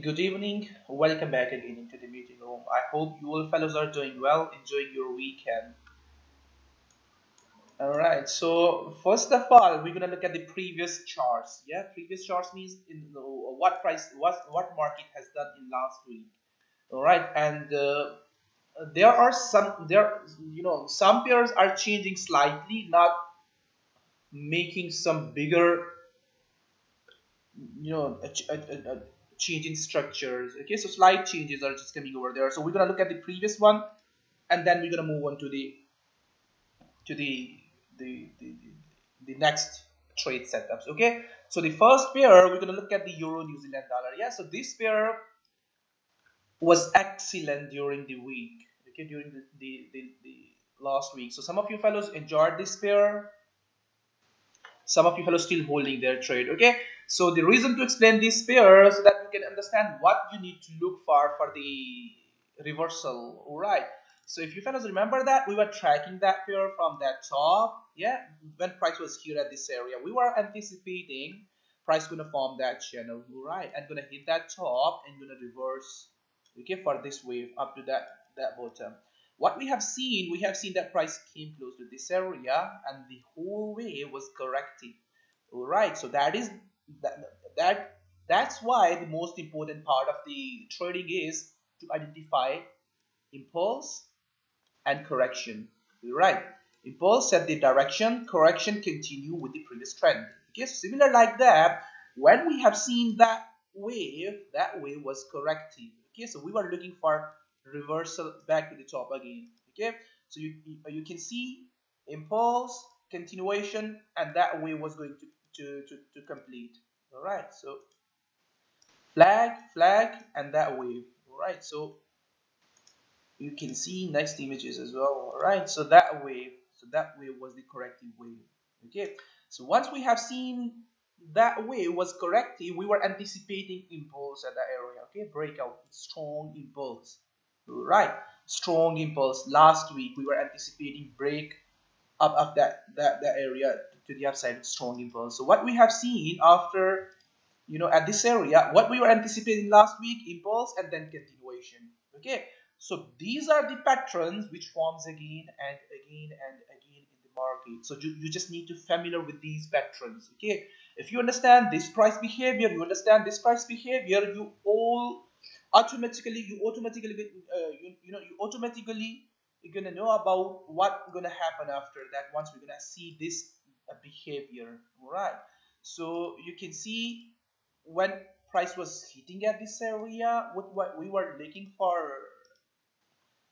Good evening. Welcome back again into the meeting room. I hope you all fellows are doing well, enjoying your weekend. All right. So first of all, we're gonna look at the previous charts. Yeah, previous charts means what price, what market has done in last week. All right, and there are some pairs are changing slightly, not making some bigger changing structures. Okay, so slight changes are just coming over there. So we're gonna look at the previous one, and then we're gonna move on to to the the the, the next trade setups. Okay, so the first pair we're gonna look at the Euro New Zealand dollar. Yeah, so this pair was excellent during the week. Okay, during the last week. So some of you fellows enjoyed this pair. Some of you fellows still holding their trade. Okay, so the reason to explain this pair so that you can understand what you need to look for the reversal. All right, so if you fellows remember that we were tracking that pair from that top, yeah, when price was here at this area, we were anticipating price gonna form that channel, all right, and gonna hit that top and gonna reverse, okay, for this wave up to that bottom. What we have seen that price came close to this area and the whole way was correcting. All right, so that's why the most important part of the trading is to identify impulse and correction. All right, impulse set the direction, correction continue with the previous trend. Okay, so similar like that, when we have seen that wave was correcting. Okay, so we were looking for reversal back to the top again. Okay, so you can see impulse, continuation, and that wave was going to complete. All right, so flag, and that wave. All right, so you can see next images as well. All right, so that wave was the corrective wave. Okay, so once we have seen that wave was corrective, we were anticipating impulse at that area. Okay, breakout, strong impulse. All right, strong impulse. Last week we were anticipating break up of that area to the upside, strong impulse. So what we have seen after, at this area, what we were anticipating last week, impulse and then continuation. Okay, so these are the patterns which forms again and again and again in the market. So you just need to familiar with these patterns. Okay, if you understand this price behavior, you understand this price behavior, you automatically you're gonna know about what gonna happen after that once we're gonna see this behavior. All right, so you can see when price was hitting at this area, what we were looking for,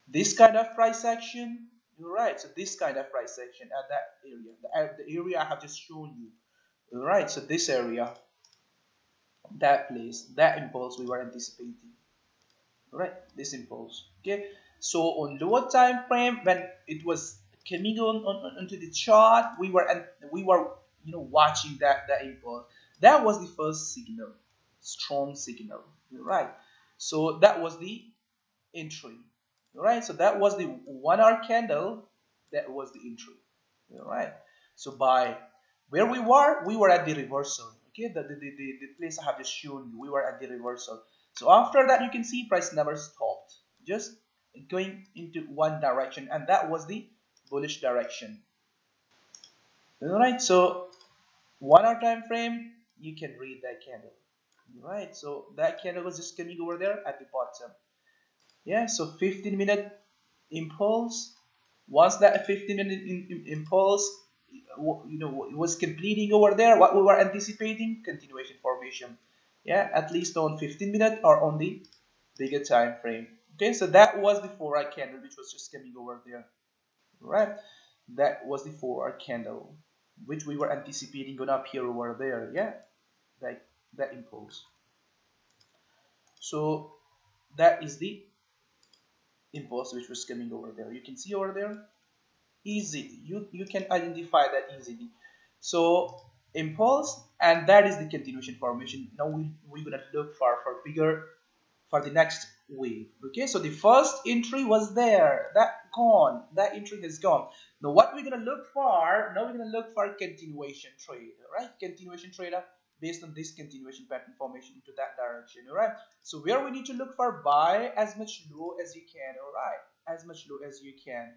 this kind of price action. All right, so this kind of price action at that area, the area I have just shown you. All right, so this area, that place, that impulse we were anticipating. All right, this impulse. Okay, so on lower time frame, when it was coming onto the chart, we were watching that impulse. That was the first signal, strong signal. All right, so that was the entry. All right, so that was the 1 hour candle, that was the entry. All right, so by where we were at the reversal. Okay, the place I have just shown you, we were at the reversal. So after that, you can see price never stopped, just going into one direction, and that was the bullish direction. All right, so 1 hour time frame, you can read that candle. All right, so that candle was just coming over there at the bottom. Yeah, so 15-minute impulse. Once that 15-minute impulse was completing over there, what we were anticipating, continuation formation. Yeah, at least on 15-minute or on the bigger time frame. Okay, so that was the 4-hour candle which was just coming over there. Right, that was the 4-hour candle which we were anticipating gonna appear over there. Yeah, like that impulse. So that is the impulse which was coming over there. You can see over there, easy, you can identify that easily. So impulse, and that is the continuation formation. Now we're gonna look for bigger, for the next wave. Okay, so the first entry was there, that gone, that entry has gone. Now what we're gonna look for, now we're gonna look for continuation trade. Right, continuation trader, based on this continuation pattern formation into that direction. All right, so where we need to look for buy as much low as you can. All right, as much low as you can.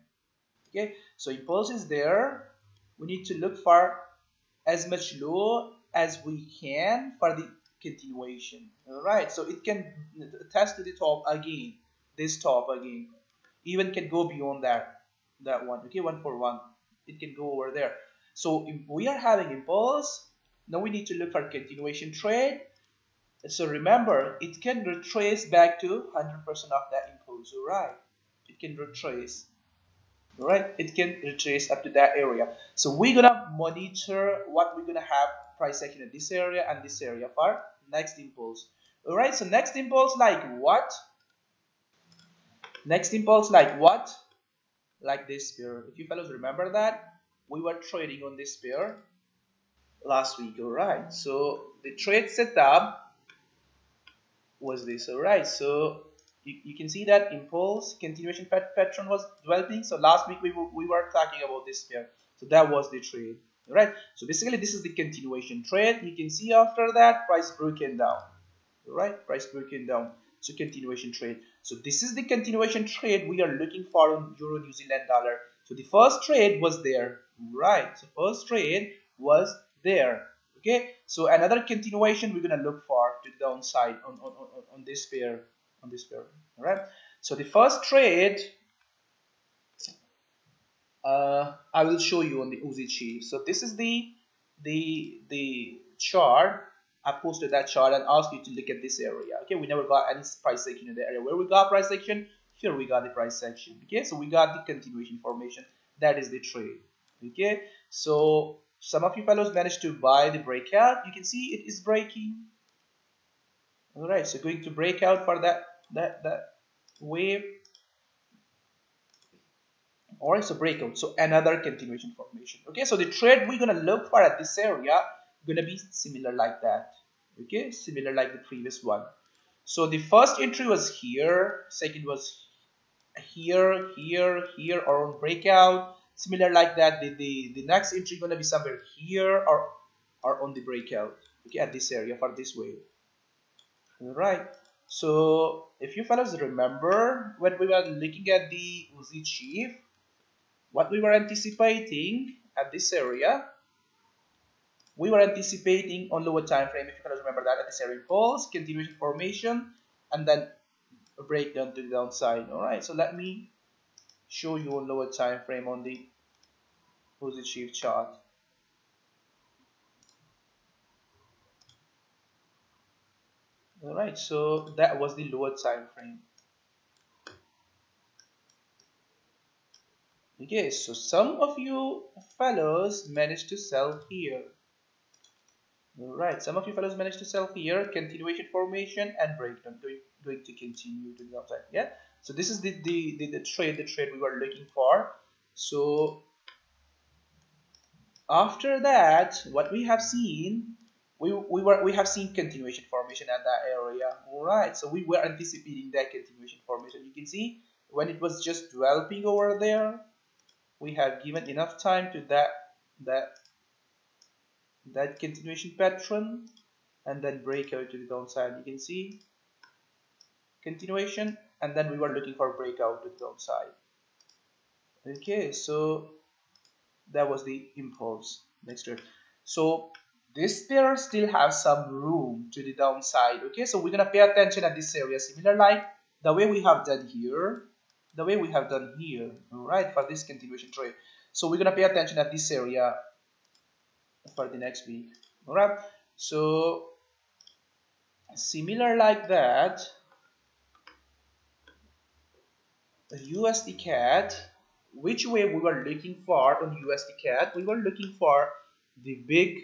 Okay, so impulse is there. We need to look for as much low as we can for the continuation. All right, so it can test to the top again, this top again, even can go beyond that one. Okay, 141, it can go over there. So if we are having impulse, now we need to look for continuation trade. So remember, it can retrace back to 100% of that impulse. All right, it can retrace. Right, it can retrace up to that area. So we're gonna monitor what we're gonna have price action in this area and this area for next impulse. All right, so next impulse like what? Next impulse like what? Like this pair. If you fellows remember that, we were trading on this pair last week. All right, so the trade setup was this. All right, so you can see that impulse continuation pattern was developing. So last week we were talking about this pair, so that was the trade. All right, so basically this is the continuation trade. You can see after that price broken down. All right, price broken down, so continuation trade. So this is the continuation trade we are looking for on euro New Zealand dollar. So the first trade was there, right? So first trade was there. Okay, so another continuation we're gonna look for to the downside on this pair, all right? So the first trade I will show you on the Uzi Chief. So this is the chart. I posted that chart and asked you to look at this area. Okay, we never got any price section in the area. Where we got price section? Here we got the price section. Okay, so we got the continuation formation. That is the trade. Okay, so some of you fellows managed to buy the breakout. You can see it is breaking. All right, so going to break out for that wave. All right, so breakout. So another continuation formation. Okay, so the trade we're gonna look for at this area gonna be similar like that. Okay, similar like the previous one. So the first entry was here, second was here, here, or on breakout. Similar like that. The next entry gonna be somewhere here or on the breakout. Okay, at this area for this wave. All right. So if you fellows remember when we were looking at the Uzi Chief, what we were anticipating at this area, we were anticipating on lower time frame, if you can remember that, at this area impulse, continuation formation, and then a breakdown to the downside. All right, so let me show you on lower time frame on the Uzi Chief chart. All right, so that was the lower time frame. Okay, so some of you fellows managed to sell here. All right, some of you fellows managed to sell here, continuation formation and breakdown, going to continue to the upside. Yeah, so this is the trade we were looking for. So after that, what we have seen, we have seen continuation formation at that area. All right, so we were anticipating that continuation formation. You can see when it was just developing over there, we have given enough time to that continuation pattern and then breakout to the downside. You can see continuation, and then we were looking for breakout to the downside. Okay, so that was the impulse. Next trade. So this pair still has some room to the downside. Okay, so we're gonna pay attention at this area, similar like the way we have done here, the way we have done here. All right, for this continuation trade. So we're gonna pay attention at this area for the next week. All right, so similar like that, the USD CAD, which way we were looking for on USD CAD? We were looking for the big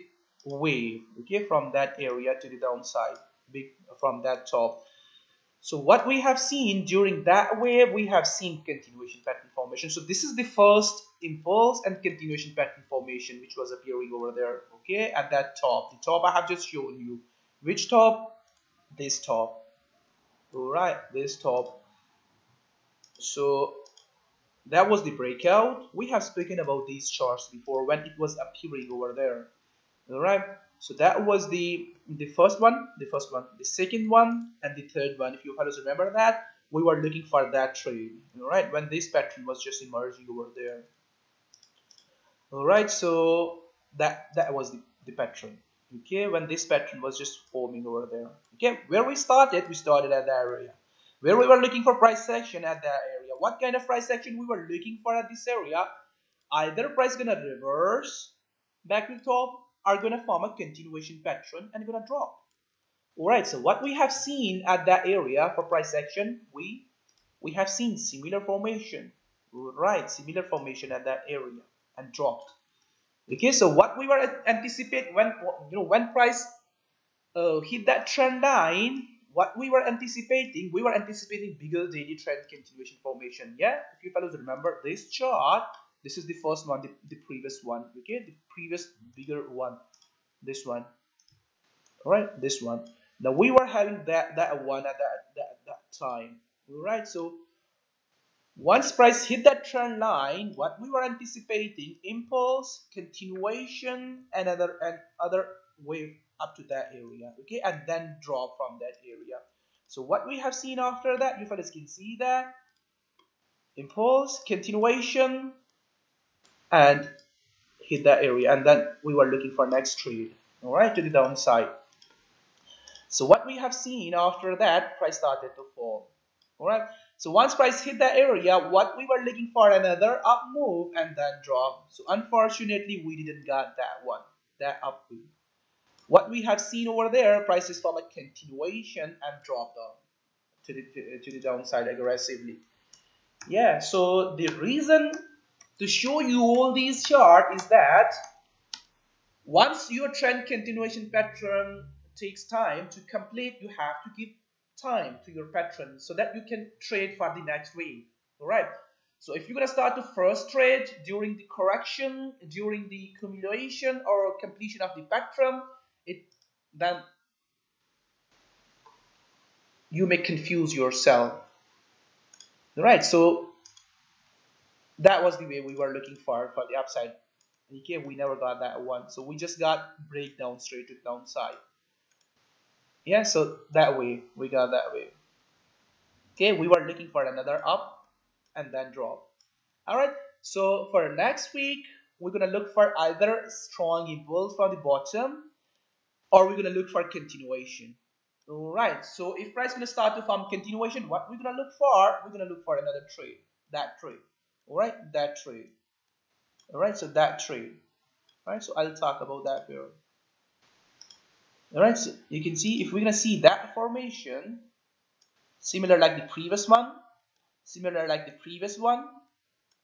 wave, okay, from that area to the downside, big from that top. So what we have seen during that wave, we have seen continuation pattern formation. So this is the first impulse and continuation pattern formation which was appearing over there, okay, at that top. The top I have just shown you. Which top? This top. All right, this top. So that was the breakout. We have spoken about these charts before when it was appearing over there. All right. So that was the first one, the second one, and the third one. If you fellows remember that, we were looking for that trade, all right, when this pattern was just emerging over there. All right, so that was the pattern. Okay, when this pattern was just forming over there. Okay, where we started at that area, where we were looking for price action at that area. What kind of price action we were looking for at this area? Either price gonna reverse back to the top, or gonna form a continuation pattern and gonna drop. All right, so what we have seen at that area for price action, we have seen similar formation, right? Similar formation at that area and dropped. Okay, so what we were anticipate when when price hit that trend line, what we were anticipating bigger daily trend continuation formation. Yeah, if you fellows remember this chart, this is the first one, the previous one. Okay, the previous bigger one, this one. All right, this one. Now we were having that one at that time. All right, so once price hit that trend line, what we were anticipating, impulse, continuation, and other wave up to that area, okay, and then drop from that area. So what we have seen after that, you fellas can see that impulse, continuation, and hit that area, and then we were looking for next trade, all right, to the downside. So what we have seen after that, price started to fall. All right. So once price hit that area, what we were looking for, another up move and then drop. So unfortunately, we didn't get that one, that up move. What we have seen over there, prices from a continuation and drop down to the downside aggressively. Yeah. So the reason to show you all these charts is that once your trend continuation pattern takes time to complete, you have to give time to your pattern so that you can trade for the next wave. All right, so if you're going to start the first trade during the correction, during the accumulation or completion of the pattern, then you may confuse yourself. All right, so that was the way we were looking for the upside. Okay, we never got that one, so we just got breakdown straight to the downside. Yeah, so that way we got that way. Okay, we were looking for another up and then drop. All right, so for next week we're gonna look for either strong impulse from the bottom or we're gonna look for continuation. All right, so if price gonna start to form continuation, what we're gonna look for, we're gonna look for another trade, that trade. All right, that trade. All right, so that trade. All right, so I'll talk about that here. All right, so you can see if we're gonna see that formation, similar like the previous one, similar like the previous one,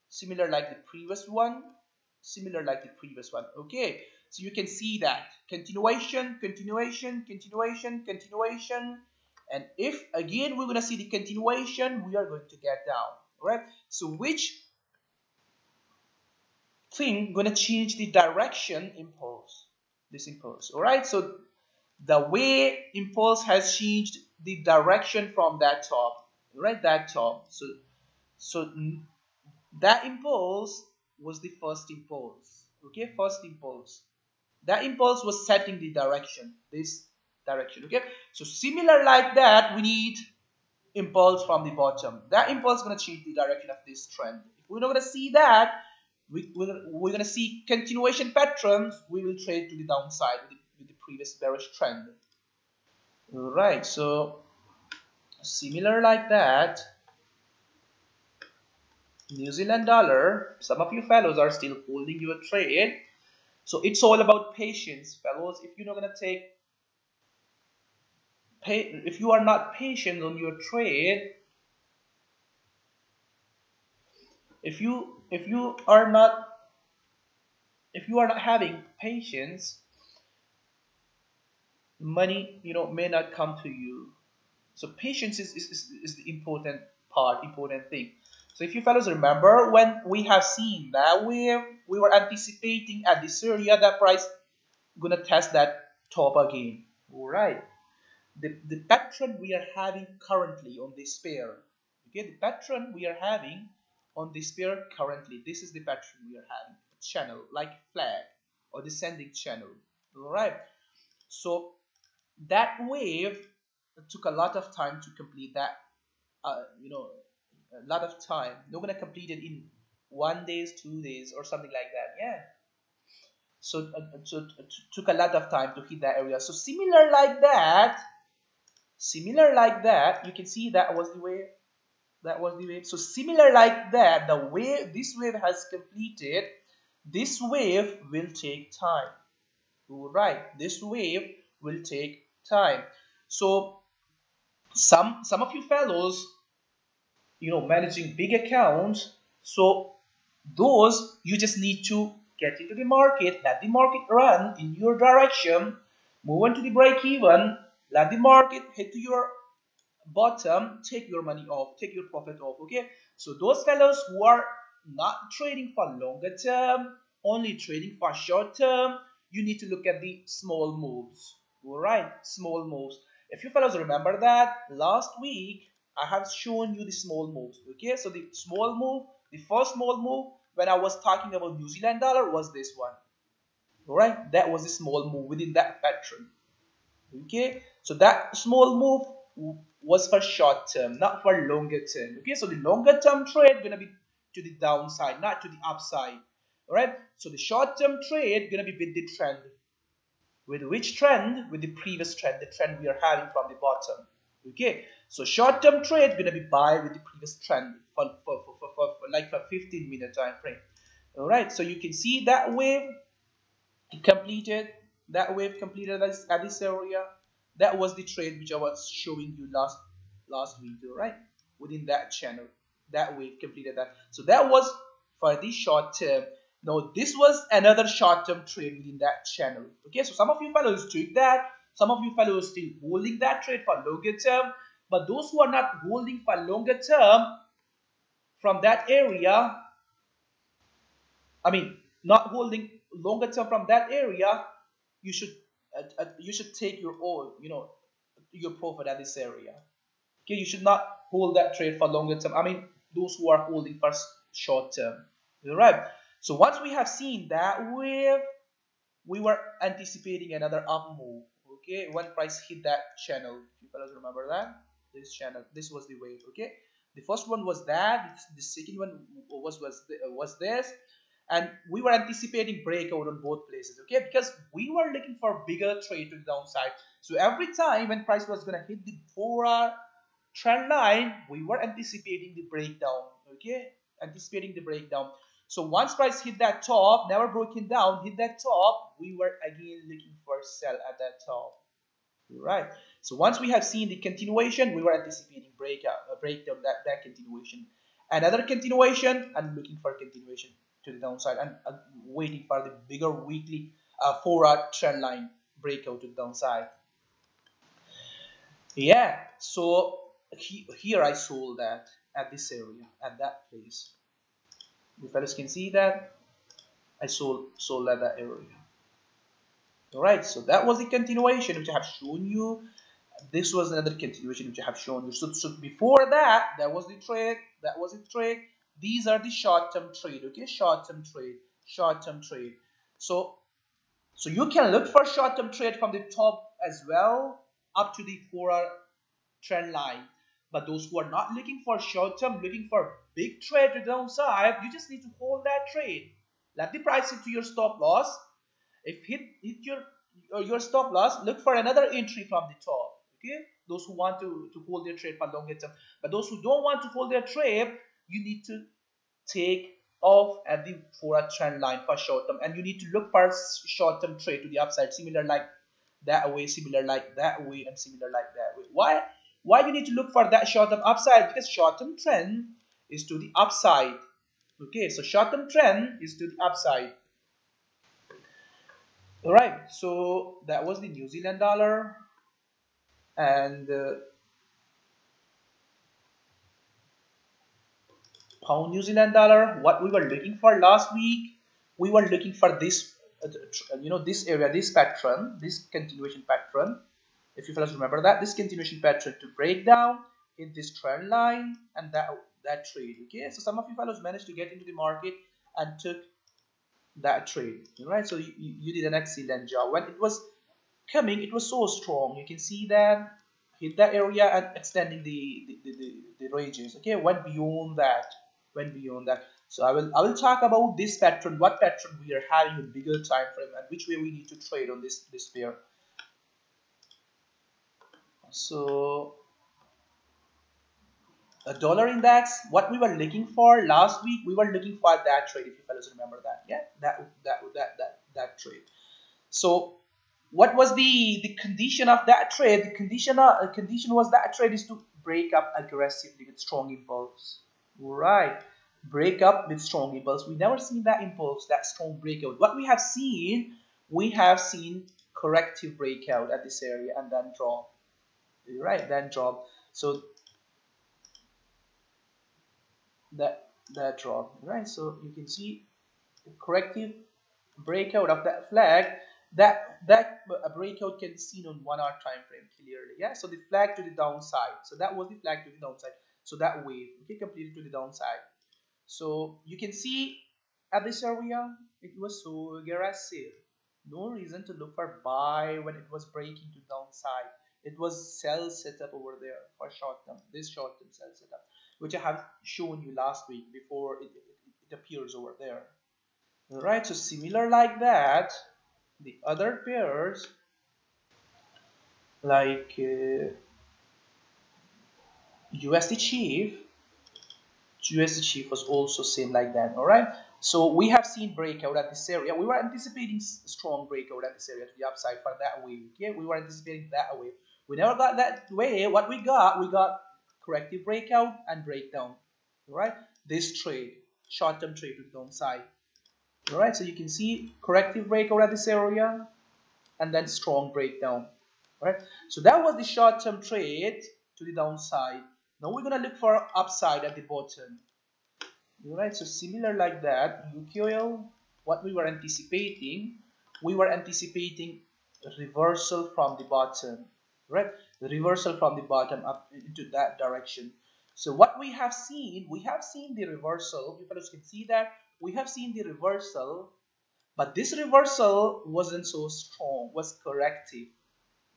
similar like the previous one, similar like the previous one. Okay, so you can see that continuation, continuation, continuation, continuation, and if again we're gonna see the continuation, we are going to get down. All right, so which thing gonna change the direction? Impulse, this impulse. All right, so the way impulse has changed the direction from that top, right? That top. So that impulse was the first impulse. Okay, first impulse. That impulse was setting the direction, this direction. Okay, so similar like that, we need impulse from the bottom. That impulse is going to change the direction of this trend. If we're not going to see that, we're going to see continuation patterns. We will trade to the downside with the previous bearish trend. All right, so similar like that. New Zealand dollar, some of you fellows are still holding your trade. So it's all about patience, fellows. If you're not going to if you are not patient on your trade, if you are not having patience, money may not come to you. So patience is the important part, important thing. So if you fellows remember, when we have seen that we were anticipating at this area that price gonna test that top again. All right, the pattern we are having currently on this pair. Okay, the pattern we are having on this pair currently, this is the pattern we are having, a channel like flag or descending channel. All right, So that wave took a lot of time to complete that. A lot of time. Not gonna complete it in 1 days, 2 days, or something like that. Yeah. So it took a lot of time to hit that area. So similar like that, you can see that was the wave. That was the wave. So similar like that, the wave, this wave has completed. This wave will take time. Right, this wave will take time. So some of you fellows, managing big accounts, so those you just need to get into the market, let the market run in your direction, move on to the break even, let the market hit to your bottom, take your money off, take your profit off. Okay, so those fellows who are not trading for longer term, only trading for short term, you need to look at the small moves. All right, small moves. If you fellows remember that last week I have shown you the small moves. Okay, so the small move, the first small move when I was talking about New Zealand dollar was this one. All right, that was a small move within that pattern. Okay, so that small move was for short term, not for longer term. Okay, so the longer term trade gonna be to the downside, not to the upside. All right, so the short term trade gonna be with the trend. With which trend? With the previous trend, the trend we are having from the bottom. Okay, so short term trade gonna be buy with the previous trend for like for 15-minute time frame. All right, so you can see that wave completed. That wave completed at this area. That was the trade which I was showing you last video, right? Within that channel, that wave completed that. So that was for the short term. Now this was another short term trade within that channel. Okay, so some of you fellows took that. Some of you fellows still holding that trade for longer term. But those who are not holding for longer term from that area, I mean, not holding longer term from that area, you should take your own, your profit at this area. Okay, you should not hold that trade for longer term. I mean, those who are holding for short term. All right. So once we have seen that wave, we were anticipating another up move. Okay, when price hit that channel, you fellas remember that this channel, this was the wave. Okay, the first one was that, the second one was this, and we were anticipating breakout on both places. Okay, because we were looking for bigger trade to the downside. So every time when price was gonna hit the 4-hour trend line, we were anticipating the breakdown. Okay, anticipating the breakdown. So once price hit that top, never broken down, hit that top, we were again looking for sell at that top. Right. So once we have seen the continuation, we were anticipating breakdown, that continuation. Another continuation, and looking for continuation to the downside, and waiting for the bigger weekly 4-hour trend line breakout to the downside. Yeah. So here I sold that at this area, at that place. You fellas can see that I sold at that area. All right, so that was the continuation which I have shown you. This was another continuation which I have shown you. So before that, that was the trade. That was the trade. These are the short-term trade. Okay, short-term trade, short-term trade. So you can look for short-term trade from the top as well up to the 4-hour trend line. But those who are not looking for short-term, looking for big trade to the downside, you just need to hold that trade. Let the price hit to your stop loss. If hit your stop loss, look for another entry from the top. Okay, those who want to hold their trade for longer term, but those who don't want to hold their trade, you need to take off at the 4-hour trend line for short term, and you need to look for short term trade to the upside, similar like that way, similar like that way, and similar like that way. Why you need to look for that short term upside? Because short term trend is to the upside. Okay, so short term trend is to the upside. All right, so that was the New Zealand dollar, and pound New Zealand dollar. What we were looking for last week, we were looking for this, this area, this pattern, this continuation pattern. If you fellas remember that, this continuation pattern to break down in this trend line and that trade. Okay, so some of you fellows managed to get into the market and took that trade. All right, so you did an excellent job when it was coming, it was so strong. You can see that hit that area and extending the ranges. Okay, went beyond that. So I will talk about this pattern, what pattern we are having a bigger time frame, and which way we need to trade on this pair. So a dollar index, what we were looking for last week, we were looking for that trade, if you fellows remember that. Yeah, that trade. So what was the condition of that trade? The condition was that trade is to break up aggressively with strong impulse. Right. Break up with strong impulse. We never seen that impulse, that strong breakout. What we have seen corrective breakout at this area and then drop. Right, then drop. So that drop. Right. So you can see corrective breakout of that flag. That a breakout can be seen on 1 hour time frame clearly. Yeah, so the flag to the downside. So that was the flag to the downside. So that wave, okay, completed to the downside. So you can see at this area it was so aggressive. No reason to look for buy when it was breaking to downside. It was sell setup over there for short term. This short term sell setup, which I have shown you last week before it appears over there. Right, so similar like that, the other pairs like USD Chief was also same like that. All right, so we have seen breakout at this area. We were anticipating strong breakout at this area to the upside for that wave. Okay, we were anticipating that wave. We never got that wave. What we got corrective breakout and breakdown. All right, this trade, short-term trade to the downside. All right, so you can see corrective breakout at this area and then strong breakdown. All right, so that was the short-term trade to the downside. Now we're gonna look for upside at the bottom. All right, so similar like that, UK oil, what we were anticipating a reversal from the bottom, right? The reversal from the bottom up into that direction. So what we have seen the reversal. You fellows can see that we have seen the reversal, but this reversal wasn't so strong, was corrective.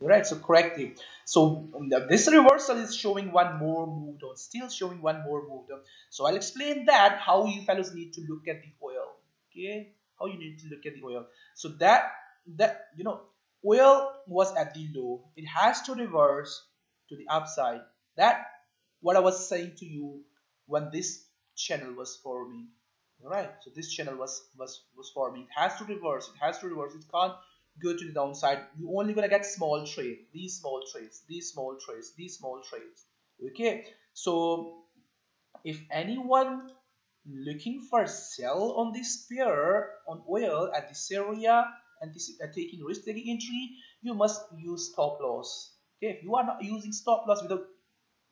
Right, so corrective. So this reversal is showing one more move down, still showing one more move down. So I'll explain that how you fellows need to look at the oil. Okay, how you need to look at the oil. So that oil was at the low. It has to reverse to the upside. That what I was saying to you when this channel was forming. All right, so this channel was forming. It has to reverse. It has to reverse. It can't go to the downside. You're only gonna get small trade, these small trades, these small trades, these small trades. Okay, so if anyone looking for sell on this pair on oil at this area and taking risk taking entry, you must use stop loss. Okay, if you are not using stop loss without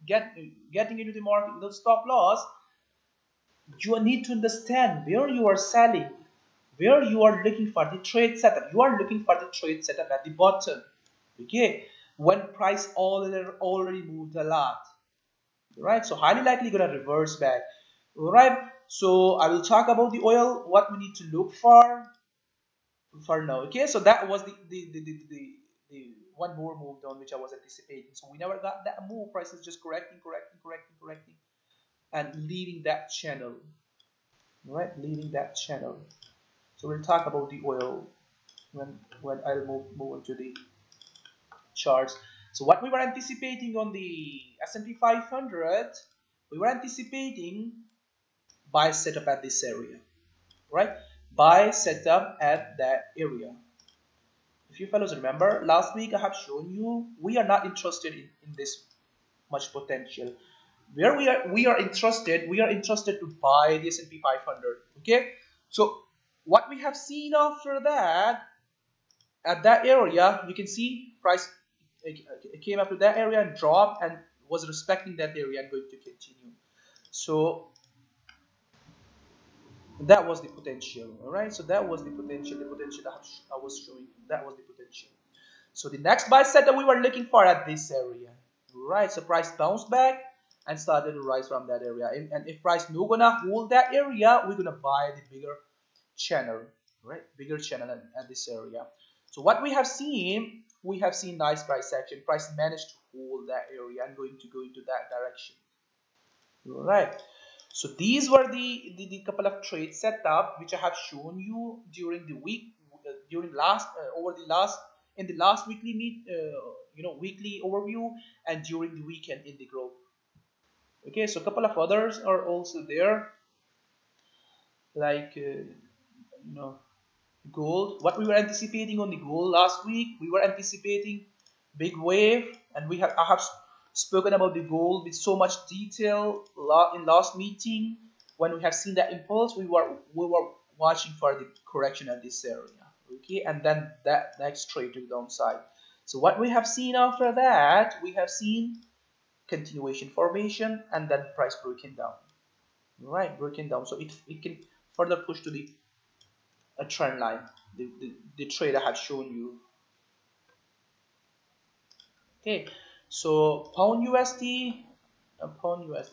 getting into the market without stop loss, you need to understand where you are selling, where you are looking for the trade setup. You are looking for the trade setup at the bottom. Okay, when price already moved a lot, right? So highly likely gonna reverse back. All right, so I will talk about the oil, what we need to look for now. Okay, so that was the one more move down which I was anticipating. So we never got that move. Price is just correcting and leaving that channel, right? Leaving that channel. So we'll talk about the oil when I'll move into the charts. So what we were anticipating on the S&P 500, we were anticipating buy setup at this area, right? Buy setup at that area. If you fellows remember, last week I have shown you we are not interested in this much potential. Where we are interested to buy the S&P 500. Okay, so what we have seen after that, at that area, you can see price came up to that area and dropped and was respecting that area and going to continue. So that was the potential. All right, so that was the potential I was showing you. That was the potential. So the next buy setup we were looking for at this area. Right, so price bounced back and started to rise from that area. And if price no gonna hold that area, we're gonna buy the bigger channel, right? Bigger channel at this area. So what we have seen nice price action. Price managed to hold that area and going to go into that direction. All right. So these were the couple of trades set up which I have shown you during the week, during last over the last in the last weekly weekly overview, and during the weekend in the group. Okay, so a couple of others are also there, like gold. What we were anticipating on the gold last week, we were anticipating big wave, and I have spoken about the gold with so much detail in last meeting. When we have seen that impulse, we were watching for the correction at this area. Okay, and then that next trade to the downside. So what we have seen after that, we have seen continuation formation and then price breaking down. Right, breaking down. So it can further push to a trend line, the trade I have shown you. Okay, so pound USD,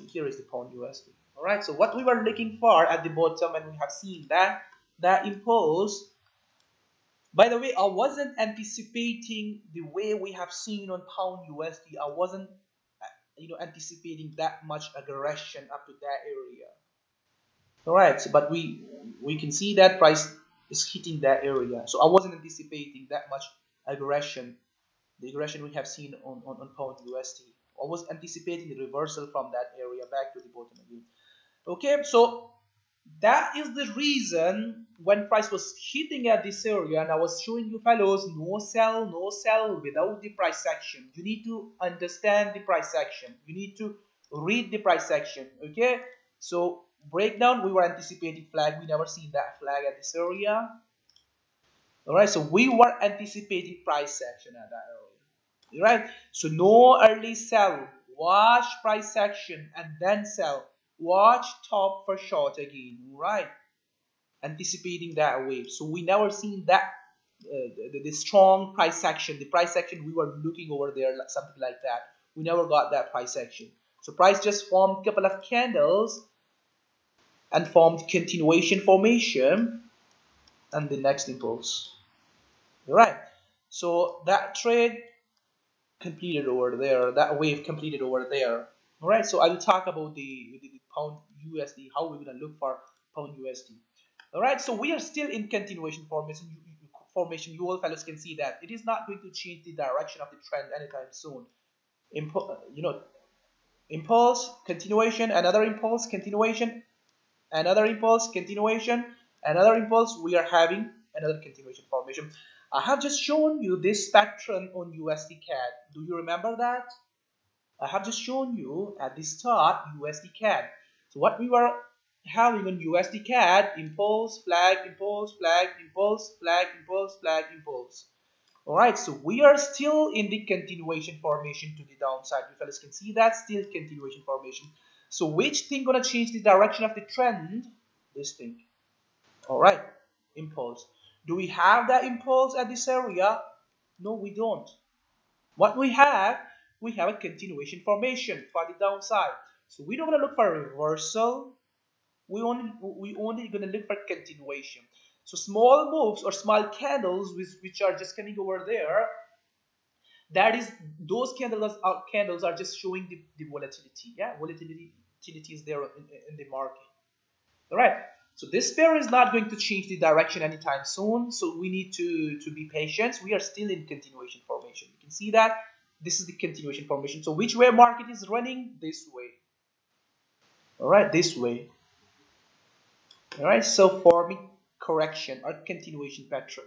here is the pound USD. All right, so what we were looking for at the bottom, and we have seen that impulse. By the way, I wasn't anticipating the way we have seen on pound USD. I wasn't anticipating that much aggression up to that area. All right, so, but we can see that price is hitting that area. So I wasn't anticipating that much aggression, the aggression we have seen on pound USD. I was anticipating the reversal from that area back to the bottom again. Okay, so that is the reason when price was hitting at this area, and I was showing you fellows, no sell without the price action. You need to understand the price action. You need to read the price action. Okay, so breakdown, we were anticipating flag. We never seen that flag at this area. All right, so we were anticipating price action at that area. All right, so no early sell. Watch price action and then sell. Watch top for short again. Right, anticipating that wave. So we never seen that the strong price action. The price action we were looking over there, something like that. We never got that price action. So price just formed a couple of candles and formed continuation formation and the next impulse. All right, so that trade completed over there, that wave completed over there. All right, so I will talk about the pound USD, how we're gonna look for pound USD. All right, so we are still in continuation formation. You all fellows can see that it is not going to change the direction of the trend anytime soon. Impulse, continuation, another impulse, continuation, another impulse, continuation, another impulse. We are having another continuation formation. I have just shown you this pattern on USD CAD. Do you remember that? I have just shown you at the start USD CAD. So what we were having on USD CAD, impulse, flag, impulse, flag, impulse, flag, impulse, flag, impulse. All right, so we are still in the continuation formation to the downside. You fellas can see that, still continuation formation. So which thing gonna change the direction of the trend? This thing. All right, impulse. Do we have that impulse at this area? No, we don't. What we have a continuation formation for the downside. So we don't gonna look for a reversal. We only gonna look for continuation. So small moves or small candles which are just coming over there, that is, those candles are just showing the volatility. Yeah, volatility is there in the market. All right, so this pair is not going to change the direction anytime soon, so we need to be patient. We are still in continuation formation. You can see that this is the continuation formation. So which way market is running? This way. All right, this way. All right, so forming correction or continuation pattern.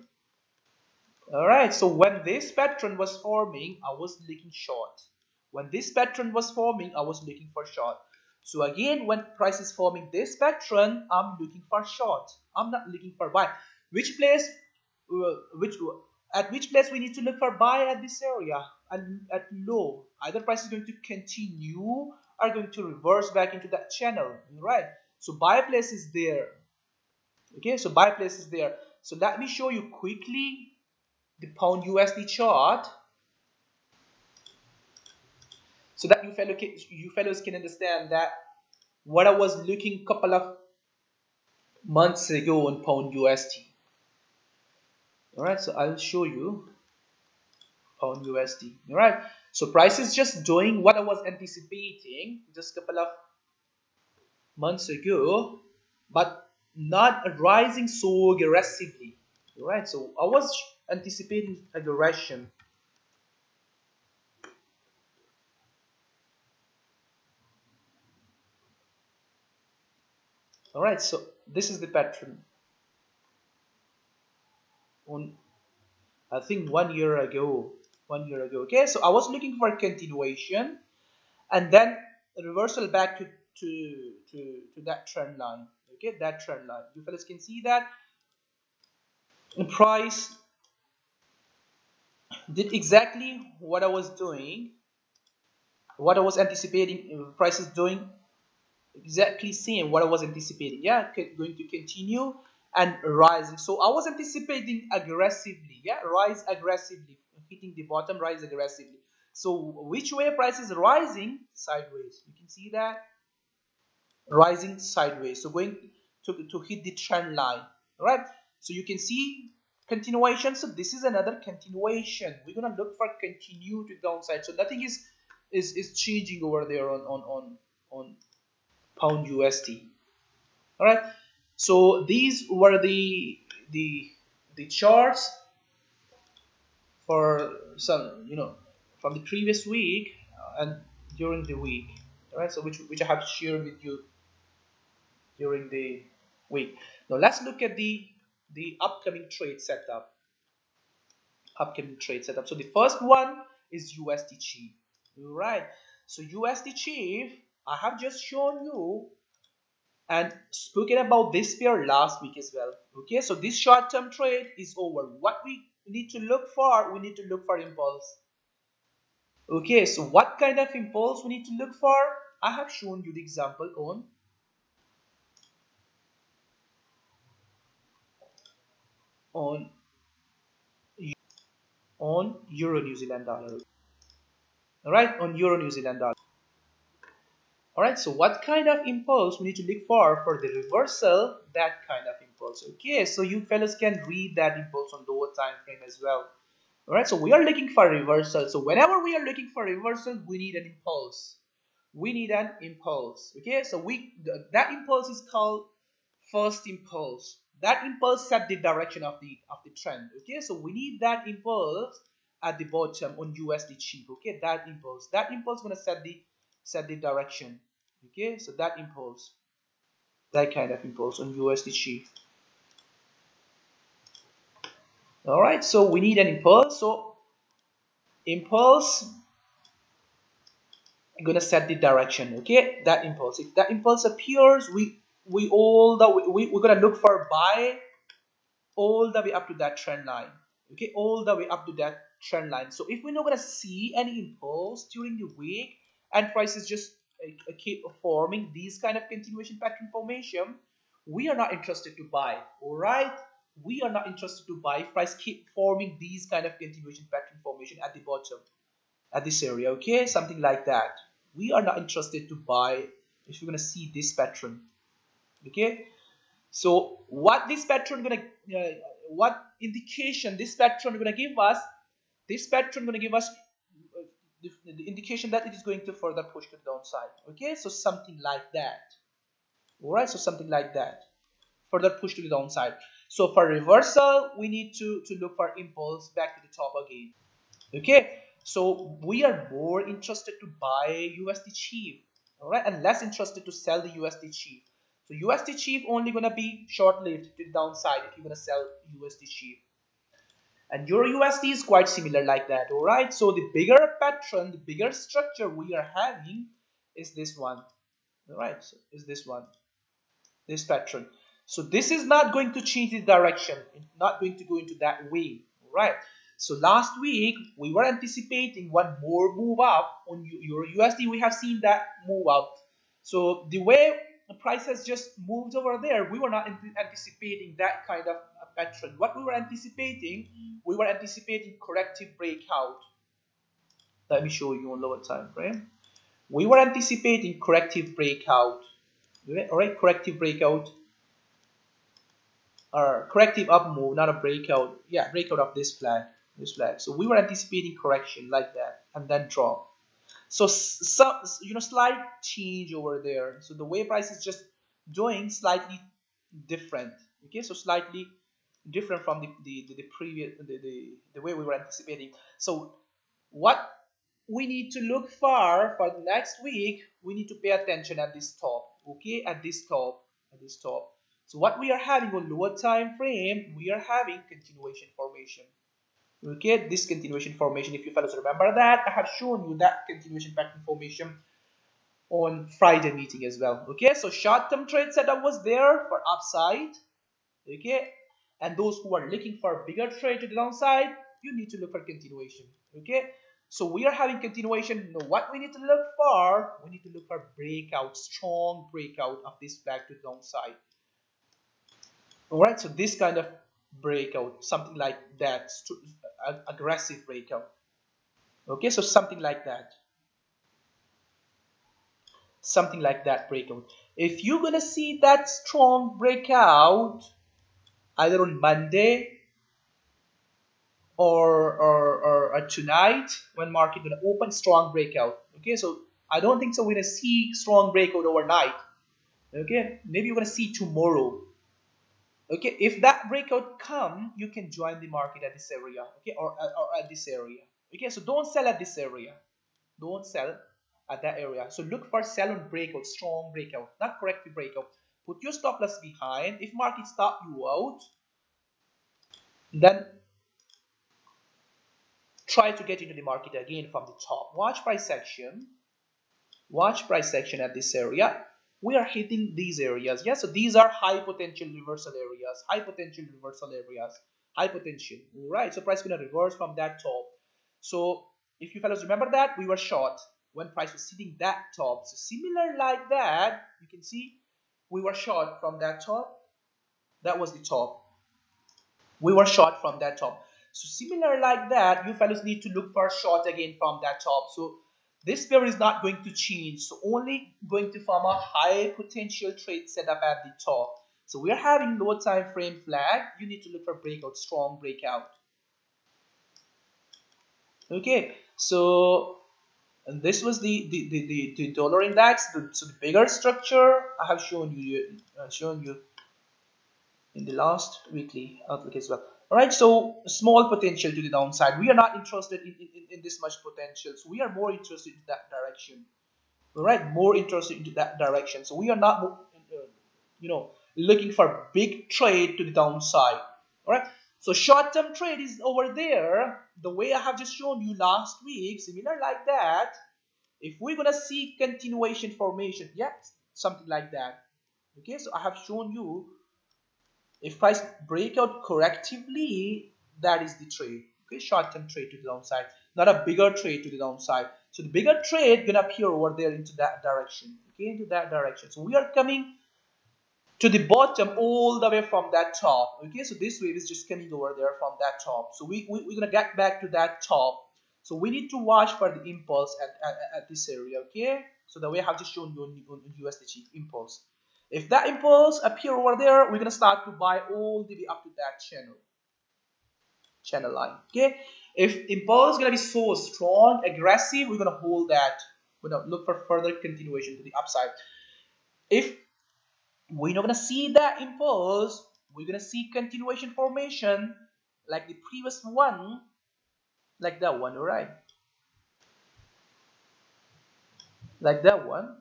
All right, so when this pattern was forming, I was looking short. When this pattern was forming, I was looking for short. So again, when price is forming this pattern, I'm looking for short. I'm not looking for buy. Which place we need to look for buy at this area and at low? Either price is going to continue or going to reverse back into that channel, right? So buy place is there. Okay, so buy place is there. So let me show you quickly the pound USD chart, so that you fellows can understand that what I was looking a couple of months ago on pound USD. All right, so I'll show you pound USD. All right, so price is just doing what I was anticipating just a couple of months ago, but not rising so aggressively. All right, so I was anticipating aggression. All right, so this is the pattern on, I think 1 year ago. 1 year ago. Okay, so I was looking for a continuation and then a reversal back to that trend line. Okay, that trend line. You fellas can see that the price did exactly what I was doing, what I was anticipating. Price is doing exactly same what I was anticipating. Yeah, going to continue and rising. So I was anticipating aggressively. Yeah, rise aggressively, hitting the bottom, rise aggressively. So which way price is rising? Sideways. You can see that rising sideways. So going to hit the trend line. All right. So you can see continuation. So this is another continuation. We're gonna look for continue to downside. So nothing is changing over there on pound USD. All right, so these were the charts for some, from the previous week and during the week. All right, so which I have shared with you during the week. Now let's look at the upcoming trade setup. So the first one is USD chief. All right, so USD chief, I have just shown you and spoken about this pair last week as well. Okay, so this short-term trade is over. What we need to look for, we need to look for impulse. Okay, so what kind of impulse we need to look for? I have shown you the example on Euro New Zealand dollar. All right, on Euro New Zealand dollar. All right, so what kind of impulse we need to look for the reversal? That kind of impulse. Okay, so you fellas can read that impulse on lower time frame as well. All right, so we are looking for reversal. So whenever we are looking for reversal, we need an impulse. We need an impulse. Okay, so that impulse is called first impulse. That impulse set the direction of the trend. Okay, so we need that impulse at the bottom on USD cheap. Okay, that impulse gonna set the direction. Okay, so that impulse, that kind of impulse on USD cheap. All right, so we need an impulse. So impulse gonna set the direction. Okay, that impulse, if that impulse appears, we're gonna look for buy all the way up to that trend line. Okay, all the way up to that trend line. So if we're not gonna see any impulse during the week and prices just keep forming these kind of continuation pattern formation, we are not interested to buy. All right, we are not interested to buy if price keep forming these kind of continuation pattern formation at the bottom, at this area. Okay, something like that. We are not interested to buy if you're gonna see this pattern. Okay, so what this pattern gonna what indication this pattern gonna give us? This pattern gonna give us the indication that it is going to further push to the downside. Okay, so something like that. All right, so something like that, further push to the downside. So for reversal, we need to look for impulse back to the top again. Okay, so we are more interested to buy USD cheap, all right, and less interested to sell the USD cheap. So USD cheap only gonna be short-lived to the downside if you're gonna sell USD cheap. And Euro USD is quite similar like that, all right. So the bigger pattern, the bigger structure we are having is this one, all right. So is this one, this pattern. So this is not going to change the direction. It's not going to go into that way, all right. So last week we were anticipating one more move up on Euro USD. We have seen that move up. So the way the price has just moved over there, we were not anticipating that kind of a pattern. What we were anticipating corrective breakout. Let me show you on lower time frame. We were anticipating corrective breakout. All right, corrective breakout. or corrective up move, not a breakout. Yeah, breakout of this flag. This flag. So we were anticipating correction like that and then drop. So some, slight change over there. So the way price is just doing slightly different. Okay, so slightly different from the previous the way we were anticipating. So what we need to look for the next week, we need to pay attention at this top. Okay, at this top, at this top. So what we are having on lower time frame, we are having continuation formation. Okay, this continuation formation, if you fellows remember that, I have shown you that continuation pattern formation on Friday meeting as well. Okay, so short-term trade setup was there for upside. Okay, and those who are looking for a bigger trade to the downside, you need to look for continuation. Okay, so we are having continuation. Now what we need to look for, we need to look for breakout, strong breakout of this flag to the downside. All right, so this kind of breakout, something like that, aggressive breakout. Okay, so something like that, breakout. If you're gonna see that strong breakout either on Monday or tonight, when market gonna open, strong breakout. Okay, so I don't think so we're gonna see strong breakout overnight. Okay, maybe you're gonna see tomorrow. Okay, if that breakout come, you can join the market at this area. Okay, or at this area. Okay, so don't sell at this area. Don't sell at that area. So look for sell on breakout, strong breakout, not corrective breakout. Put your stop loss behind. If market stop you out, then try to get into the market again from the top. Watch price action. Watch price action at this area. We are hitting these areas. Yeah, so these are high potential reversal areas. High potential reversal areas. High potential. All right. So price is going to reverse from that top. So if you fellows remember that, we were short when price was hitting that top. So similar like that, you can see we were short from that top. That was the top. We were short from that top. So similar like that, you fellows need to look for short again from that top. So this pair is not going to change. So only going to form a high potential trade setup at the top. So we are having low time frame flag. You need to look for breakout, strong breakout. Okay, so and this was the dollar index. So the bigger structure I have shown you in the last weekly outlook as well. All right, so small potential to the downside. We are not interested in this much potential, so we are more interested in that direction. All right, more interested into that direction. So we are not, looking for big trade to the downside. All right, so short-term trade is over there. The way I have just shown you last week, similar like that. If we're gonna see continuation formation, yeah, something like that. Okay, so I have shown you. If price break out correctively, that is the trade. Okay, short-term trade to the downside, not a bigger trade to the downside. So the bigger trade gonna appear over there into that direction. Okay, into that direction. So we are coming to the bottom all the way from that top. Okay, so this wave is just coming over there from that top. So we're gonna get back to that top. So we need to watch for the impulse at this area. Okay, so the way I have just shown you on USD impulse. If that impulse appear over there, we're gonna start to buy all the way up to that channel line. Okay, if impulse is gonna be so strong, aggressive, we're gonna hold that. We're gonna look for further continuation to the upside. If we're not gonna see that impulse, we're gonna see continuation formation like the previous one, like that one. All right, like that one.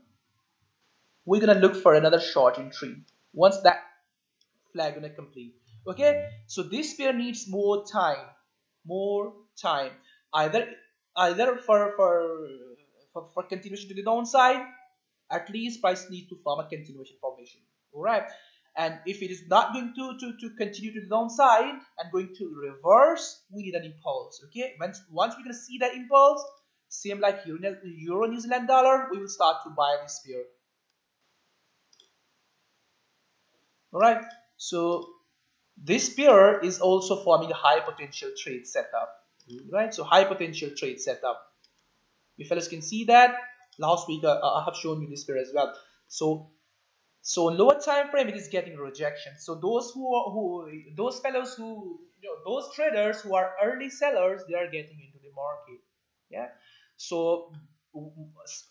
We're gonna look for another short entry once that flag gonna complete. Okay, so this pair needs more time, either for continuation to the downside. At least price needs to form a continuation formation. All right, and if it is not going to continue to the downside and going to reverse, we need an impulse. Okay, once we're gonna see that impulse, same like Euro New Zealand dollar, we will start to buy this pair. All right, so this pair is also forming a high potential trade setup. Right, so high potential trade setup. You fellas can see that last week I have shown you this pair as well. So So lower time frame, it is getting rejection. So those fellows who, those traders who are early sellers, they are getting into the market. Yeah. So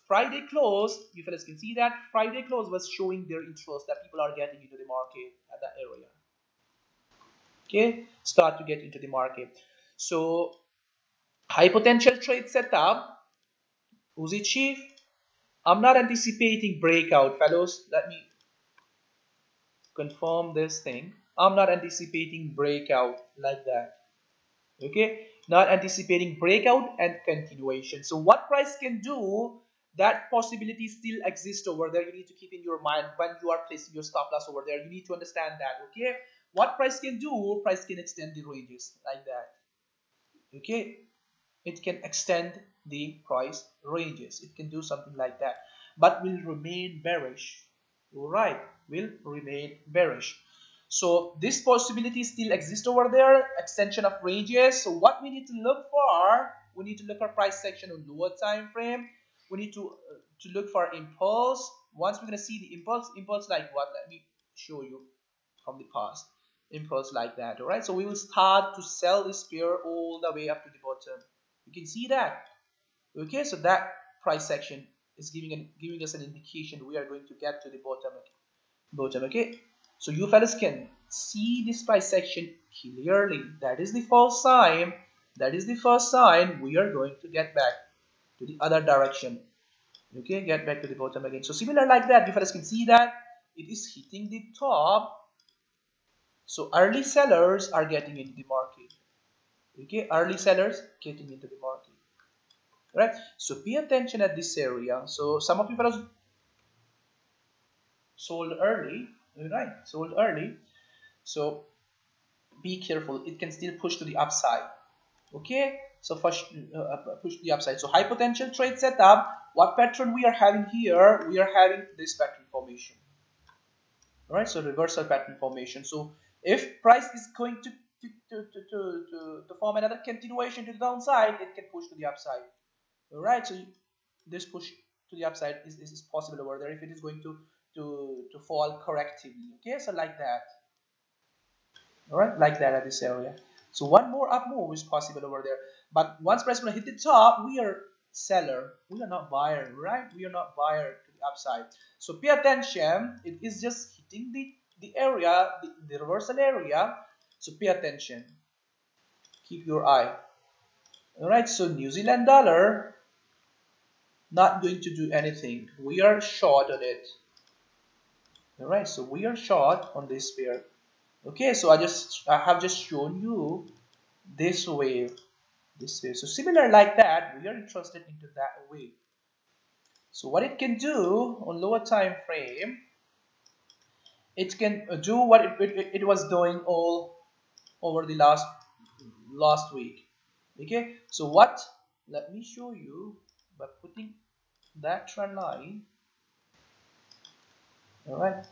Friday close, you fellas can see that Friday close was showing their interest that people are getting into the market at that area. Okay, start to get into the market. So high potential trade setup. Who's it, chief? I'm not anticipating breakout, fellows. Let me confirm this thing. I'm not anticipating breakout like that. Okay, not anticipating breakout and continuation. So what price can do, that possibility still exists over there. You need to keep in your mind when you are placing your stop loss over there. You need to understand that. Okay, what price can do, price can extend the ranges like that. Okay, it can extend the price ranges. It can do something like that, but will remain bearish. Right, will remain bearish. So this possibility still exists over there, extension of ranges. So what we need to look for, we need to look for price section on lower time frame. We need to look for impulse. Once we're going to see the impulse like what? Let me show you from the past. Impulse like that. All right, so we will start to sell this pair all the way up to the bottom. You can see that. Okay, so that price section is giving us an indication we are going to get to the bottom. Okay, so you fellas can see this price section clearly. That is the first sign. That is the first sign we are going to get back to the other direction. Okay, get back to the bottom again. So similar like that, you fellas can see that it is hitting the top. So early sellers are getting into the market. Okay, early sellers getting into the market. Right, so pay attention at this area. So some of you fellows sold early, right? Sold early. So be careful. It can still push to the upside. Okay, so first push to the upside. So high potential trade setup. What pattern we are having here? We are having this pattern formation. All right, so reversal pattern formation. So if price is going to form another continuation to the downside, it can push to the upside. All right, so this push to the upside is possible over there if it is going to fall correctively. Okay, so like that. All right, like that at this area. So one more up move is possible over there, but once price gonna hit the top, we are seller, we are not buyer, right? We are not buyer to the upside. So pay attention. It is just hitting the area, the reversal area. So pay attention. Keep your eye. All right, so New Zealand dollar not going to do anything. We are short on it. All right, so we are short on this pair. Okay, so I have just shown you this wave, So similar like that, we are interested into that wave. So what it can do on lower time frame, it can do what it was doing all over the last week. Okay, so what? Let me show you by putting that trend line. All right,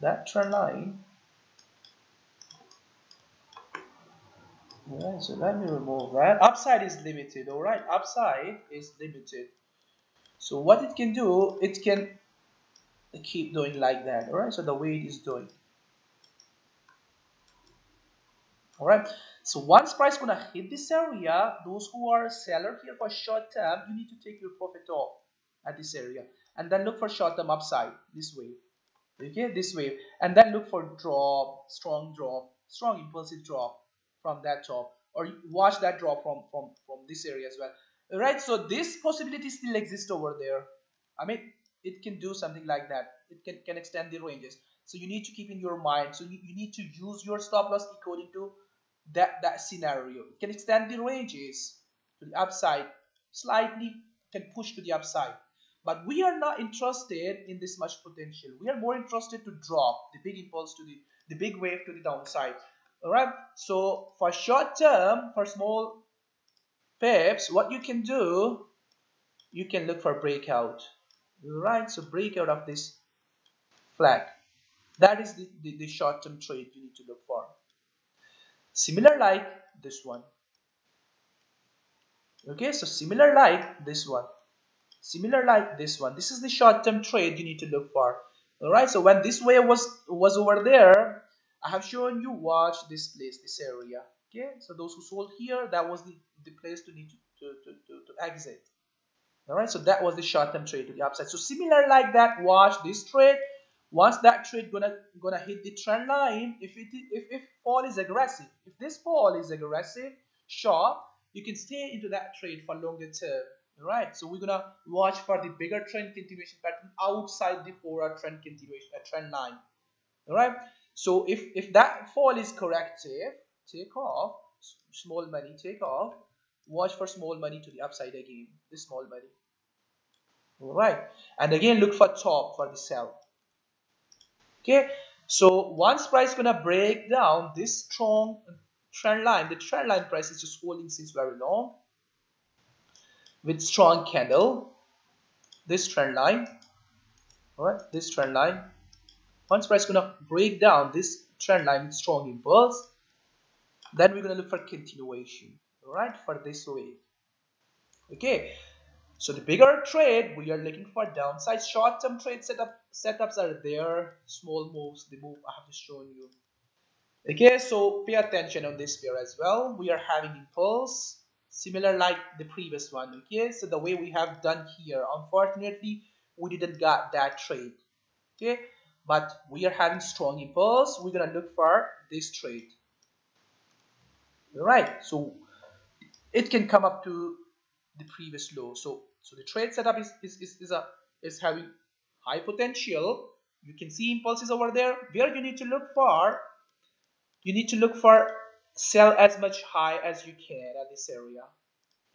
that trend line. All right, so let me remove that. Upside is limited. All right, upside is limited. So what it can do, it can keep doing like that. All right, so the way it is doing. All right, so once price gonna hit this area, those who are seller here for short term, you need to take your profit off at this area and then look for short term upside this way. Okay, this way, and then look for drop, strong impulsive drop from that top, or watch that drop from this area as well. All right, so this possibility still exists over there. I mean, it can do something like that. It can extend the ranges. So you need to keep in your mind. So you need to use your stop loss according to that scenario. It can extend the ranges to the upside slightly, can push to the upside. But we are not interested in this much potential. We are more interested to drop the big impulse to the big wave to the downside. All right. So for short term, for small pips, what you can do, you can look for breakout. All right. So breakout of this flag. That is the short term trade you need to look for. Similar like this one. Okay. So similar like this one. Similar like this one. This is the short term trade you need to look for. All right, so when this wave was over there, I have shown you, watch this place, this area. Okay, so those who sold here, that was the place to need to exit. All right, so that was the short-term trade to the upside. So similar like that, watch this trade. Once that trade gonna hit the trend line, if fall is aggressive, if this fall is aggressive, sharp, you can stay into that trade for longer term. All right, so we're gonna watch for the bigger trend continuation pattern outside the 4-hour trend continuation trend line. All right, so if that fall is corrective, take off, small money, take off. Watch for small money to the upside again, this small money. All right, and again look for top for the sell. Okay, so once price gonna break down this strong trend line, the trend line price is just holding since very long with strong candle, this trend line. All right, this trend line. Once price gonna break down this trend line with strong impulse, then we're gonna look for continuation. All right, for this wave. Okay, so the bigger trade, we are looking for downside. Short-term trade setups are there. Small moves, the move I have just shown you. Okay, so pay attention on this pair as well. We are having impulse, similar like the previous one. Okay, so the way we have done here, unfortunately, we didn't got that trade. Okay, but we are having strong impulse. We're gonna look for this trade. All right, so it can come up to the previous low. So the trade setup is having high potential. You can see impulses over there. Where you need to look for, sell as much high as you can at this area.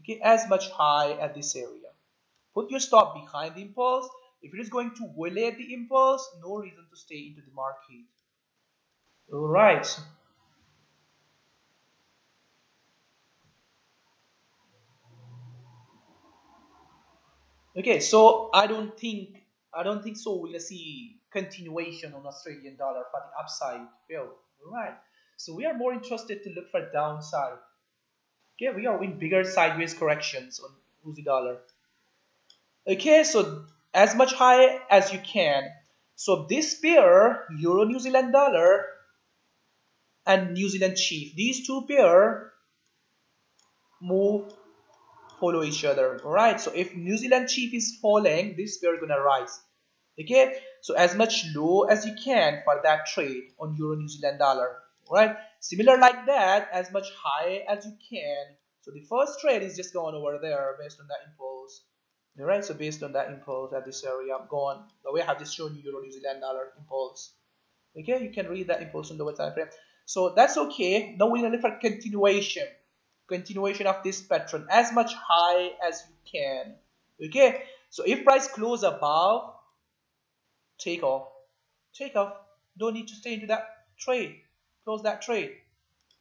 Okay, as much high at this area. Put your stop behind the impulse. If it is going to violate the impulse, no reason to stay into the market. All right. Okay, so I don't think so we'll see continuation on Australian dollar for the upside. Well, all right. So we are more interested to look for downside. Okay, we are in bigger sideways corrections on Aussie dollar. Okay, so as much high as you can. So this pair, Euro New Zealand dollar and New Zealand chief, these two pair move follow each other. All right, so if New Zealand chief is falling, this pair gonna rise. Okay, so as much low as you can for that trade on Euro New Zealand dollar. All right, similar like that, as much high as you can. So the first trade is just going over there based on that impulse. All right, so based on that impulse at this area, I'm going the way I have just shown you Euro New Zealand dollar impulse. Okay, you can read that impulse on the time frame. So that's okay. Now we're gonna look for continuation of this pattern as much high as you can. Okay, so if price close above, take off, don't need to stay into that trade, close that trade.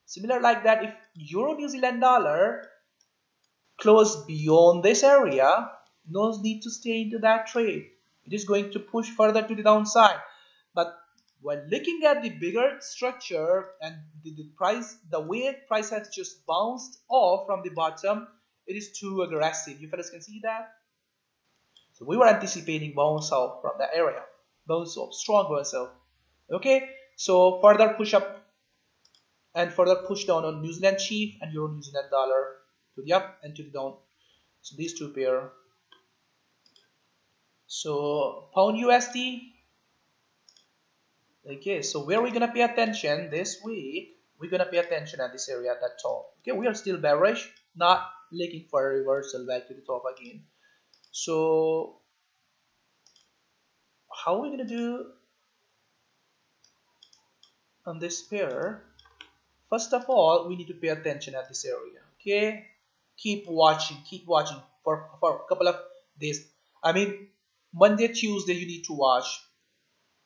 Similar like that, if Euro New Zealand dollar close beyond this area, no need to stay into that trade. It is going to push further to the downside. But when looking at the bigger structure and the way price has just bounced off from the bottom, it is too aggressive. You fellas can see that. So we were anticipating bounce off from that area, bounce off, strong bounce off. Okay, so further push up and further push down on New Zealand chief and Euro New Zealand dollar to the up and to the down. So these two pair. So pound USD. Okay, so where we're gonna pay attention this week, we're gonna pay attention at this area at that top. Okay, we are still bearish, not looking for a reversal back to the top again. So how are we gonna do on this pair? First of all, we need to pay attention at this area. Okay, keep watching for a couple of days. I mean, Monday, Tuesday, you need to watch.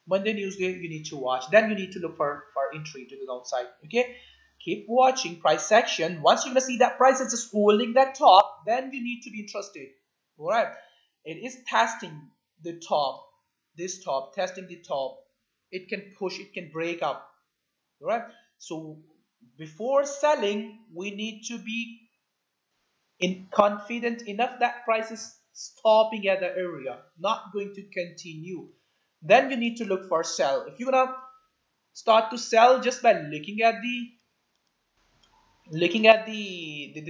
Monday, Tuesday, you need to watch. Then you need to look for entry to the downside. Okay, keep watching price action. Once you're gonna see that price is just holding that top, then you need to be interested. All right, it is testing the top, this top, testing the top. It can push, it can break up. All right, so before selling, we need to be confident enough that price is stopping at the area, not going to continue. then you need to look for sell. If you're gonna start to sell just by looking at the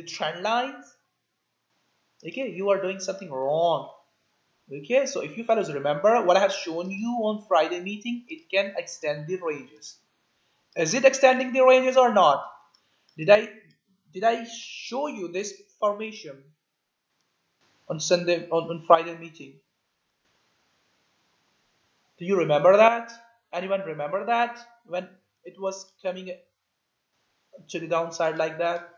trend lines, okay, you are doing something wrong. Okay, so if you fellows remember what I have shown you on Friday meeting, it can extend the ranges. Is it extending the ranges or not? Did I show you this formation on Sunday on Friday meeting? Do you remember that? Anyone remember that when it was coming to the downside like that?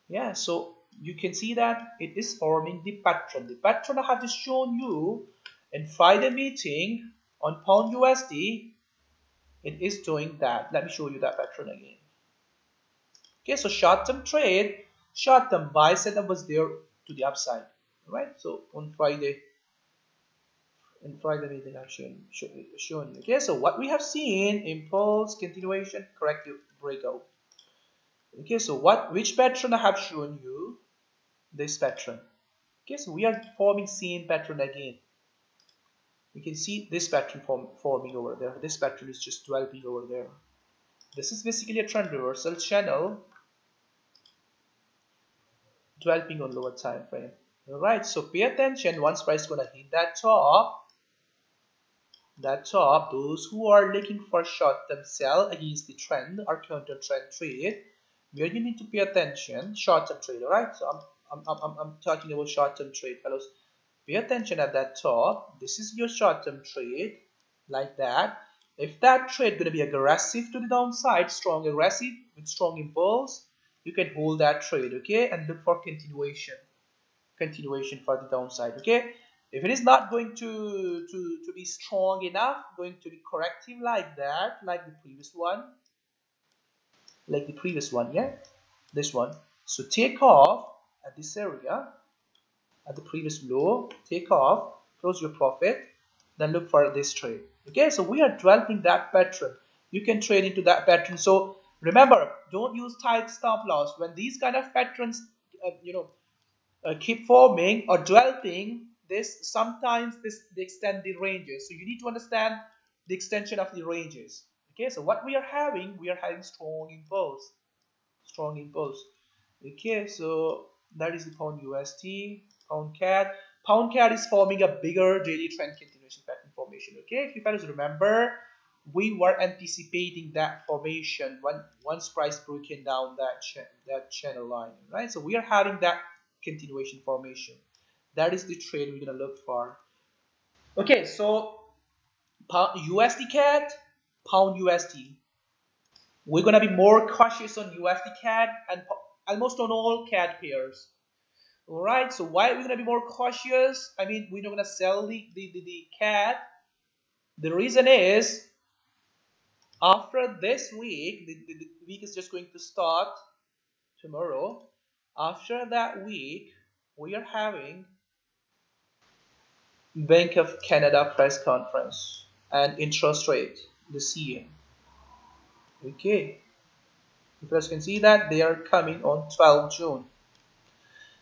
Yeah, so you can see that it is forming the pattern. The pattern I have just shown you in Friday meeting on pound USD. It is doing that. Let me show you that pattern again. Okay, so short-term trade, short-term buy setup was there to the upside, right? So on Friday, in Friday meeting, I've shown you. Okay, so what we have seen: impulse, continuation, corrective, breakout. Okay, so which pattern I have shown you? This pattern. Okay, so we are forming same pattern again. You can see this pattern forming over there. This pattern is just developing over there. This is basically a trend reversal channel developing on lower time frame. All right, so pay attention. Once price gonna hit that top, those who are looking for short-term sell against the trend or counter-trend trade, where you need to pay attention, short-term trade. All right, so I'm talking about short-term trade, fellows. Pay attention at that top. This is your short-term trade, like that. If that trade gonna be aggressive to the downside, strong aggressive with strong impulse, you can hold that trade, okay, and look for continuation for the downside. Okay, if it is not going to be strong enough, going to be corrective like that, like the previous one, yeah, this one, so take off at this area, at the previous low, take off, close your profit, then look for this trade. Okay, so we are developing that pattern. You can trade into that pattern. So remember, don't use tight stop loss when these kind of patterns keep forming or developing. This sometimes they extend the ranges, so you need to understand the extension of the ranges. Okay, so what we are having strong impulse. Okay, so that is the pound USD, pound CAD is forming a bigger daily trend continuation pattern formation. Okay, if you guys remember, we were anticipating that formation when once price broken down that channel line, right? So we are having that continuation formation. That is the trade we're gonna look for. Okay, so USD CAD, pound USD. We're gonna be more cautious on USD CAD and almost on all CAD pairs. All right, so why are we gonna be more cautious? I mean, we're not gonna sell the CAD. The reason is after this week, the week is just going to start tomorrow. After that week, we are having Bank of Canada press conference and interest rate, the CM. Okay, you guys can see that they are coming on 12 June.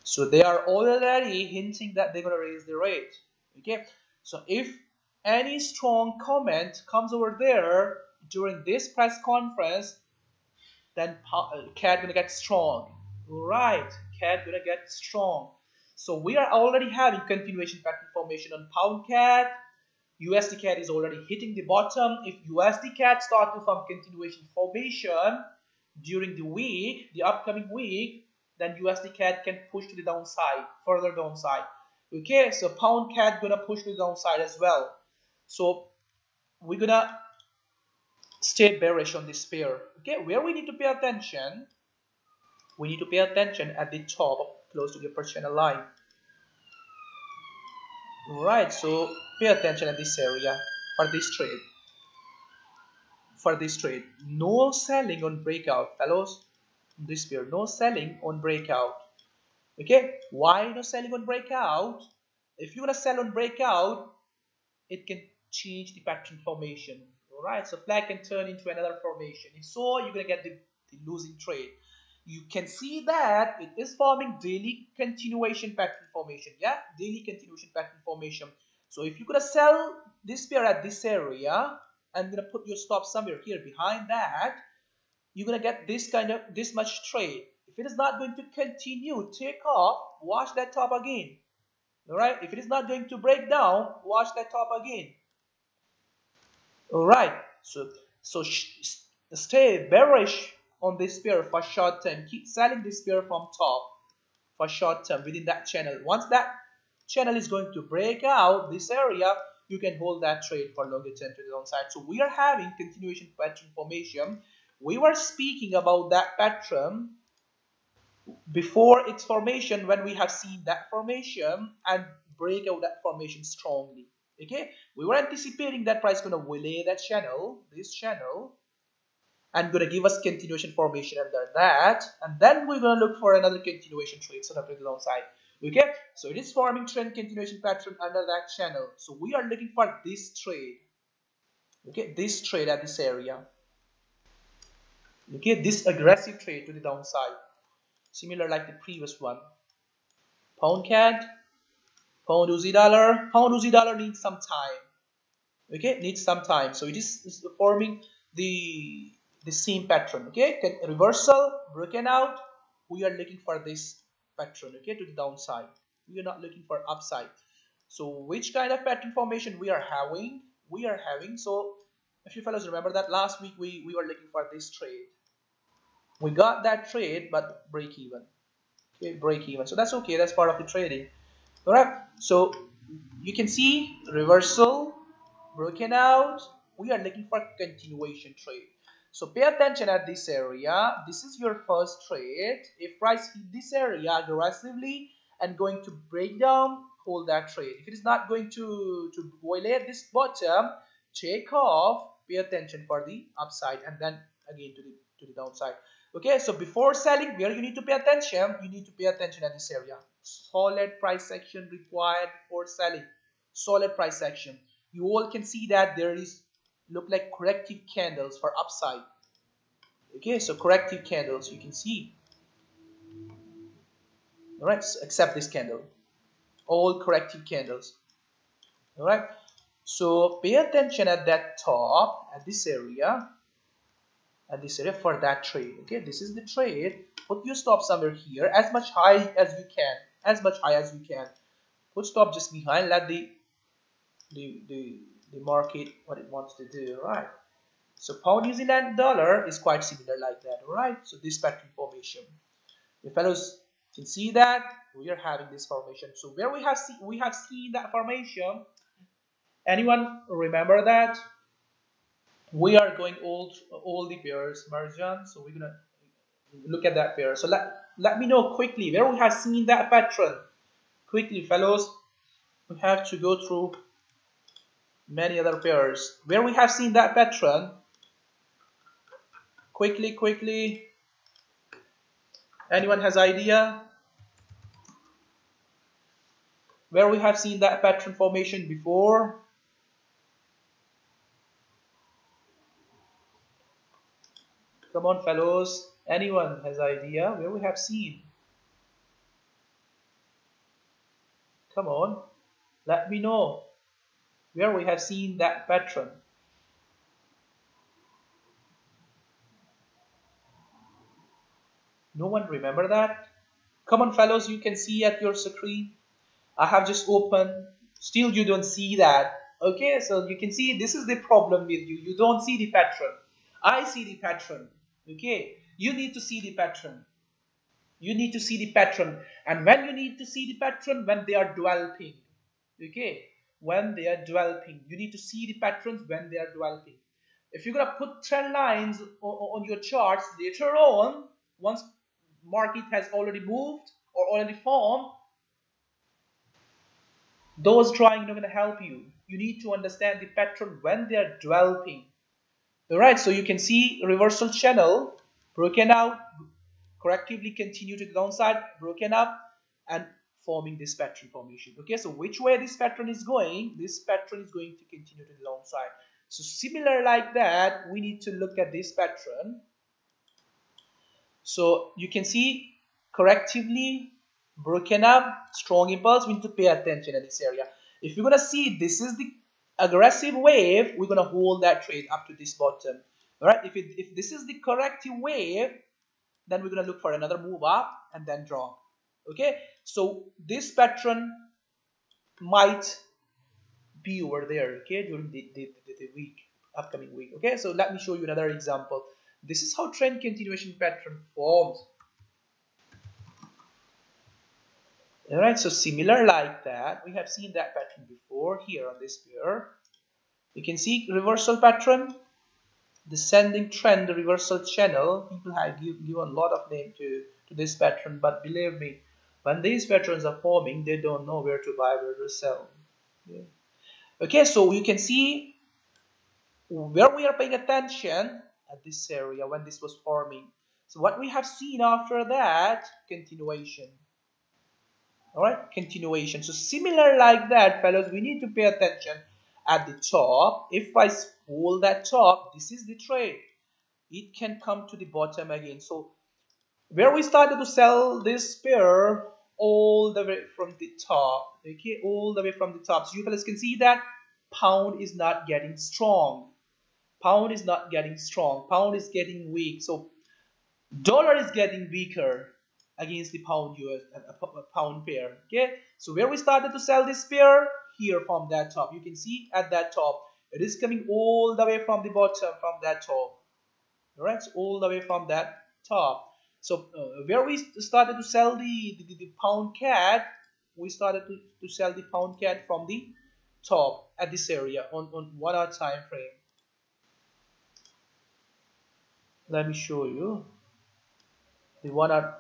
So they are already hinting that they're gonna raise the rate. Okay, so if any strong comment comes over there during this press conference, then CAD gonna get strong. Right, CAD gonna get strong. So we are already having continuation pattern formation on pound CAD. USD CAD is already hitting the bottom. If USD CAD start to form continuation formation during the week, the upcoming week, then USD CAD can push to the downside, further downside. Okay, so pound CAD gonna push to the downside as well. So we're gonna stay bearish on this pair. Okay, where we need to pay attention, at the top, close to the upper channel line. Right, so pay attention at this area for this trade. No selling on breakout, fellows. This pair, no selling on breakout. Okay, why no selling on breakout? If you want to sell on breakout, it can change the pattern formation. All right, so flag can turn into another formation. If so, you're gonna get the losing trade. you can see that it is forming daily continuation pattern formation. Yeah, daily continuation pattern formation. So if you're gonna sell this pair at this area and gonna put your stop somewhere here behind that, you're gonna get this much trade. If it is not going to continue, take off, watch that top again. All right. If it is not going to break down, watch that top again. All right. So stay bearish on this pair for short term. Keep selling this pair from top for short term within that channel. Once that channel is going to break out this area, you can hold that trade for longer term to the downside. So we are having continuation pattern formation. We were speaking about that pattern before its formation, when we have seen that formation and break out that formation strongly. Okay, we were anticipating that price going to relay that channel, this channel, and going to give us continuation formation under that, and then we're going to look for another continuation trade sort of to the downside. Okay, so it is forming trend continuation pattern under that channel. So we are looking for this trade. Okay, this trade at this area. Okay, this aggressive trade to the downside, similar like the previous one. Pound CAD, pound Aussie dollar. Pound Aussie dollar needs some time. Okay, needs some time. So it is forming the same pattern. Okay, reversal broken out. We are looking for this pattern. Okay, to the downside. We are not looking for upside. So which kind of pattern formation we are having? So if you fellows remember that last week we were looking for this trade. We got that trade, but break even. Okay, break even. So that's okay. That's part of the trading. All right. So you can see reversal, broken out. We are looking for continuation trade. So pay attention at this area. This is your first trade. If price hit this area aggressively and going to break down, hold that trade. If it is not going to violate this bottom, take off. Pay attention for the upside and then again to the downside. Okay, so before selling, where you need to pay attention, you need to pay attention at this area. Solid price action required for selling. Solid price action. You all can see that there is look like corrective candles for upside. Okay, so corrective candles you can see. All right, so except this candle. All corrective candles. All right, so pay attention at that top, at this area. For that trade. Okay, this is the trade. Put your stop somewhere here, as much high as you can. Put stop just behind. Let the market what it wants to do. Right. So pound New Zealand dollar is quite similar like that. All right. So this pattern formation. You fellows can see that we are having this formation. So where we have seen that formation. Anyone remember that? We are going all the pairs margin, so we're gonna look at that pair. So let me know quickly where we have seen that pattern. Quickly, fellows, we have to go through many other pairs where we have seen that pattern. Quickly. Anyone has idea where we have seen that pattern formation before? Come on, fellows. Anyone has idea where we have seen? Come on, let me know where we have seen that pattern. No one remember that? Come on, fellows, you can see at your screen. I have just opened. Still, you don't see that. Okay, so you can see this is the problem with you. You don't see the pattern. I see the pattern. Okay, you need to see the pattern. You need to see the pattern. And when you need to see the pattern, when they are developing. Okay, when they are developing, you need to see the patterns when they are developing. If you're gonna put trend lines on your charts later on, once market has already moved or already formed, those drawing are not gonna help you. You need to understand the pattern when they are developing. Alright, so you can see reversal channel broken out, correctively continue to the downside, broken up, and forming this pattern formation. Okay, so which way this pattern is going? This pattern is going to continue to the downside. So similar like that, we need to look at this pattern. So you can see correctively broken up, strong impulse. We need to pay attention in this area. If you're gonna see this is the aggressive wave, we're gonna hold that trade up to this bottom. All right. If this is the corrective wave, then we're gonna look for another move up and then drop. Okay. So this pattern might be over there. Okay, during the week, upcoming week. Okay. So let me show you another example. This is how trend continuation pattern forms. All right, so similar like that, we have seen that pattern before here on this pair. You can see reversal pattern, descending trend, the reversal channel. People have given a lot of name to this pattern, but believe me, when these patterns are forming, they don't know where to buy, where to sell. Yeah. Okay, so you can see where we are paying attention at this area when this was forming. So what we have seen after that, continuation. All right, continuation. So similar like that, fellows, we need to pay attention at the top. If I hold that top, this is the trade. It can come to the bottom again. So where we started to sell this pair all the way from the top, okay, all the way from the top. So you fellows can see that pound is not getting strong. Pound is not getting strong. Pound is getting weak. So dollar is getting weaker against the pound US pound pair. Okay, so where we started to sell this pair here from that top, you can see at that top it is coming all the way from the bottom from that top. All right, so all the way from that top. So where we started to sell the pound cat, we started to sell the pound cat from the top at this area on 1 hour time frame. Let me show you the 1 hour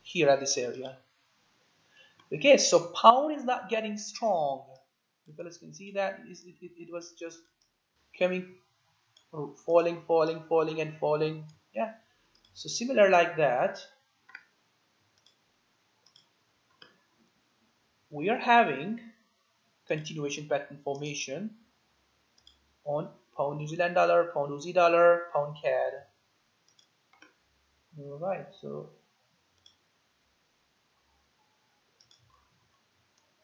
here at this area. Okay, so pound is not getting strong. You fellas can see that it was just coming, falling, falling, falling, and falling. Yeah, so similar like that, we are having continuation pattern formation on pound New Zealand dollar, pound Aussie dollar, pound CAD. All right, so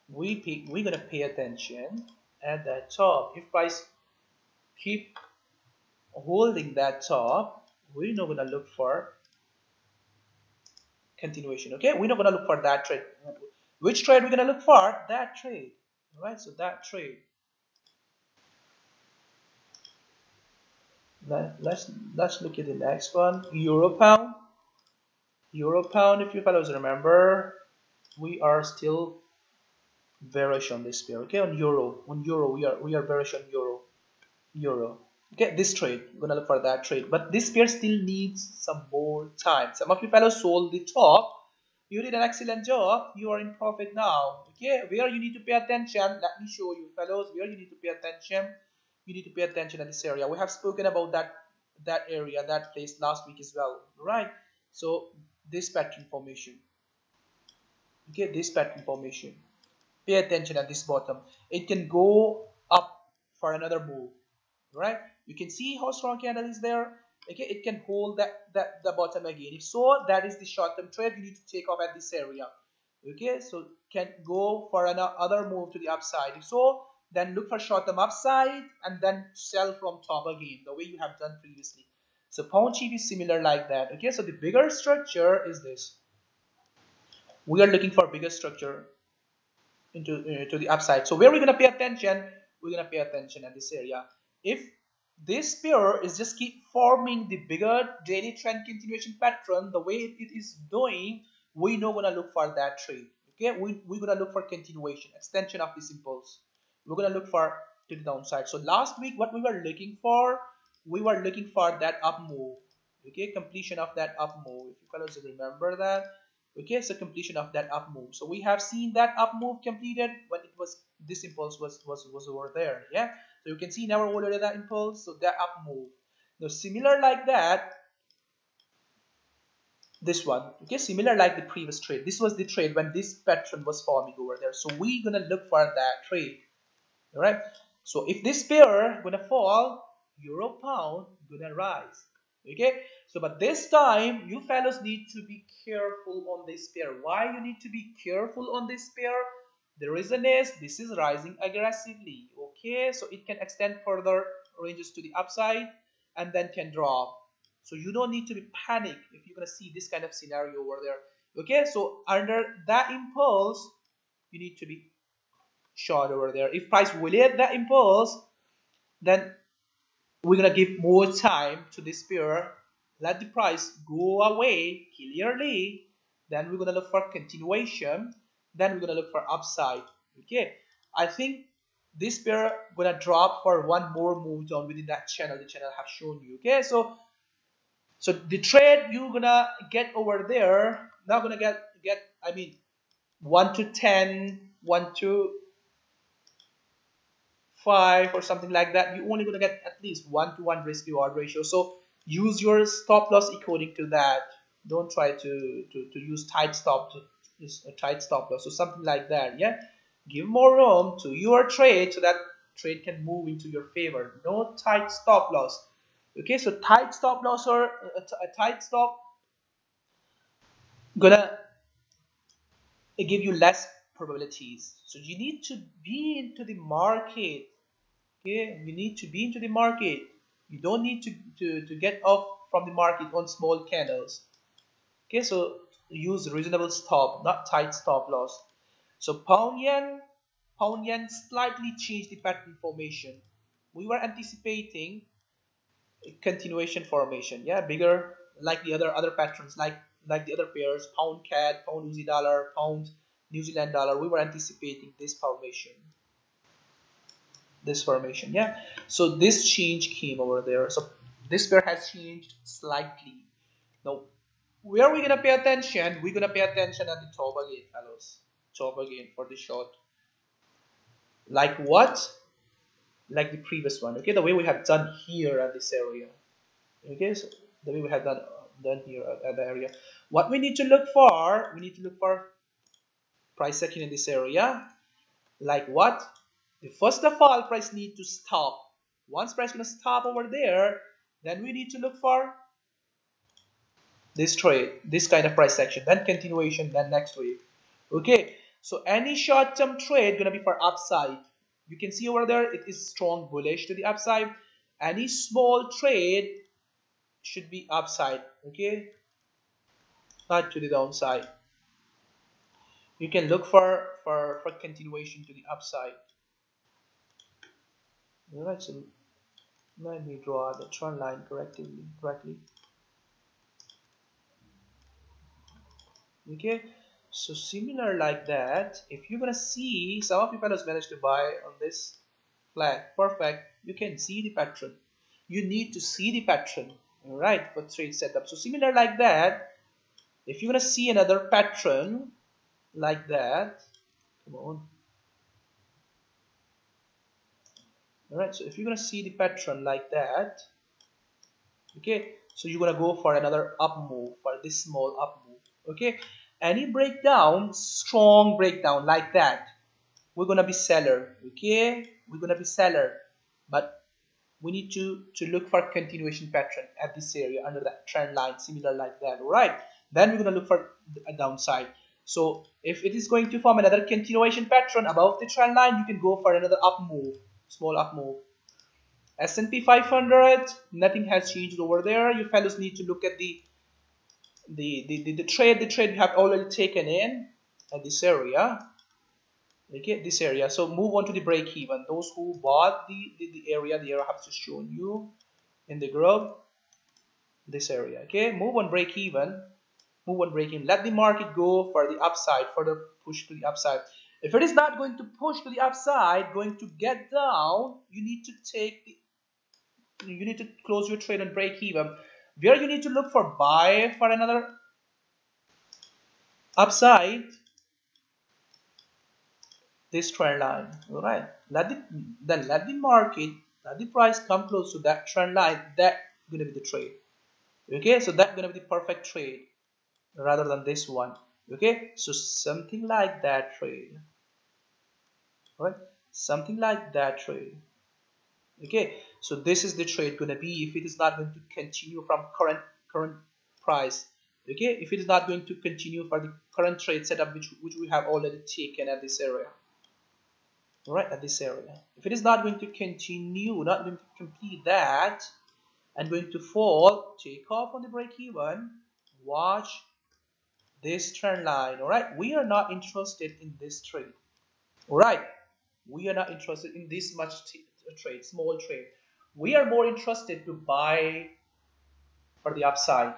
we're gonna pay attention at that top. If price keep holding that top, we're not gonna look for continuation. Okay, we're not gonna look for that trade. Which trade we're gonna look for? That trade. All right, so that trade. Let's look at the next one. Euro pound. Euro pound. If you fellows remember, we are still bearish on this pair. Okay, on euro we are bearish on euro. Okay, this trade, we're gonna look for that trade, but this pair still needs some more time. Some of you fellows sold the top. You did an excellent job. You are in profit now. Okay, where you need to pay attention, let me show you fellows where you need to pay attention. You need to pay attention at this area. We have spoken about that area, that place last week as well, right? So this pattern formation, okay, this pattern formation, pay attention at this bottom. It can go up for another move, right? You can see how strong candle is there. Okay, it can hold the bottom again. If so, that is the short-term trade. You need to take off at this area. Okay, so can go for another move to the upside. If so, then look for short-term upside and then sell from top again, the way you have done previously. So pound cheap is similar like that. Okay, so the bigger structure is this. We are looking for bigger structure into to the upside. So where we're gonna pay attention, we're gonna pay attention at this area. If this pair is just keep forming the bigger daily trend continuation pattern the way it is doing, we're not gonna look for that trade. Okay, we're gonna look for continuation, extension of this impulse. We're gonna look for to the downside. So last week, what we were looking for, that up move. Okay, completion of that up move. If you fellows remember that. Okay, so completion of that up move. So we have seen that up move completed when it was this impulse was over there. Yeah, so you can see never ordered that impulse, so that up move. Now similar like that, this one. Okay, similar like the previous trade. This was the trade when this pattern was forming over there. So we're gonna look for that trade. All right. So if this pair gonna fall, euro pound gonna rise. Okay, so but this time you fellows need to be careful on this pair. Why you need to be careful on this pair? The reason is this is rising aggressively. Okay, so it can extend further ranges to the upside and then can drop. So you don't need to be panicked if you're gonna see this kind of scenario over there. Okay, so under that impulse, you need to be short over there. If price will hit that impulse, then we're gonna give more time to this pair, let the price go away clearly, then we're gonna look for continuation, then we're gonna look for upside. Okay, I think this pair gonna drop for one more move down within that channel the channel have shown you. Okay, so the trade you're gonna get over there not gonna get I mean 1 to 10, 1 to 5 or something like that. You're only going to get at least 1 to 1 risk reward ratio. So use your stop loss according to that. Don't try to use tight stop to use a tight stop loss or something like that. Yeah, give more room to your trade so that trade can move into your favor. No tight stop loss. Okay, so tight stop loss or a tight stop gonna give you less probabilities. So you need to be into the market. Okay, you need to be into the market. You don't need to get off from the market on small candles. Okay, so use reasonable stop, not tight stop loss. So pound yen slightly changed the pattern formation. We were anticipating a continuation formation. Yeah, bigger like the other patterns, like the other pairs, pound CAD, pound Aussie dollar, pound New Zealand dollar. We were anticipating this formation. Yeah, so this change came over there, so this pair has changed slightly. Now where are we gonna pay attention? We're gonna pay attention at the top again, fellows. Top again for the short. Like what? Like the previous one. Okay, the way we have done here at this area. Okay, so the way we have done here at the area. What we need to look for, we need to look for price action in this area. Like what? The first of all, price need to stop. Once price gonna stop over there, then we need to look for this trade, this kind of price action, then continuation, then next wave. Okay, so any short-term trade gonna be for upside. You can see over there it is strong bullish to the upside. Any small trade should be upside. Okay, not to the downside. You can look for continuation to the upside. All right, so let me draw the trend line correctly. Okay, so similar like that, if you're gonna see some of you fellows managed to buy on this flag, perfect. You can see the pattern. You need to see the pattern, all right, for trade setup. So similar like that, if you're gonna see another pattern like that, come on. All right, so if you're gonna see the pattern like that, okay, so you're gonna go for another up move, for this small up move. Okay, any breakdown, strong breakdown like that, we're gonna be seller. Okay, we're gonna be seller, but we need to look for continuation pattern at this area under that trend line, similar like that. All right, then we're gonna look for a downside. So if it is going to form another continuation pattern above the trend line, you can go for another up move, small up move. S&P 500, nothing has changed over there. You fellows need to look at the trade you have already taken in at this area. Okay, this area. So move on to the break even. Those who bought the area have just shown you in the group. This area. Okay, move on break even. Move on break even. Let the market go for the upside, further push to the upside. If it is not going to push to the upside, going to get down, you need to close your trade on break even. Where you need to look for buy for another upside, this trend line. All right, let the market, let the price come close to that trend line. That's gonna be the trade. Okay, so that's gonna be the perfect trade rather than this one. Okay, so something like that trade. All right, something like that trade. Okay, so this is the trade gonna be if it is not going to continue from current price. Okay, if it is not going to continue for the current trade setup which we have already taken at this area. Right, at this area. If it is not going to continue, not going to complete that, and going to fall, take off on the break even, watch this trend line. All right, we are not interested in this trade. All right, we are not interested in this much trade, small trade. We are more interested to buy for the upside.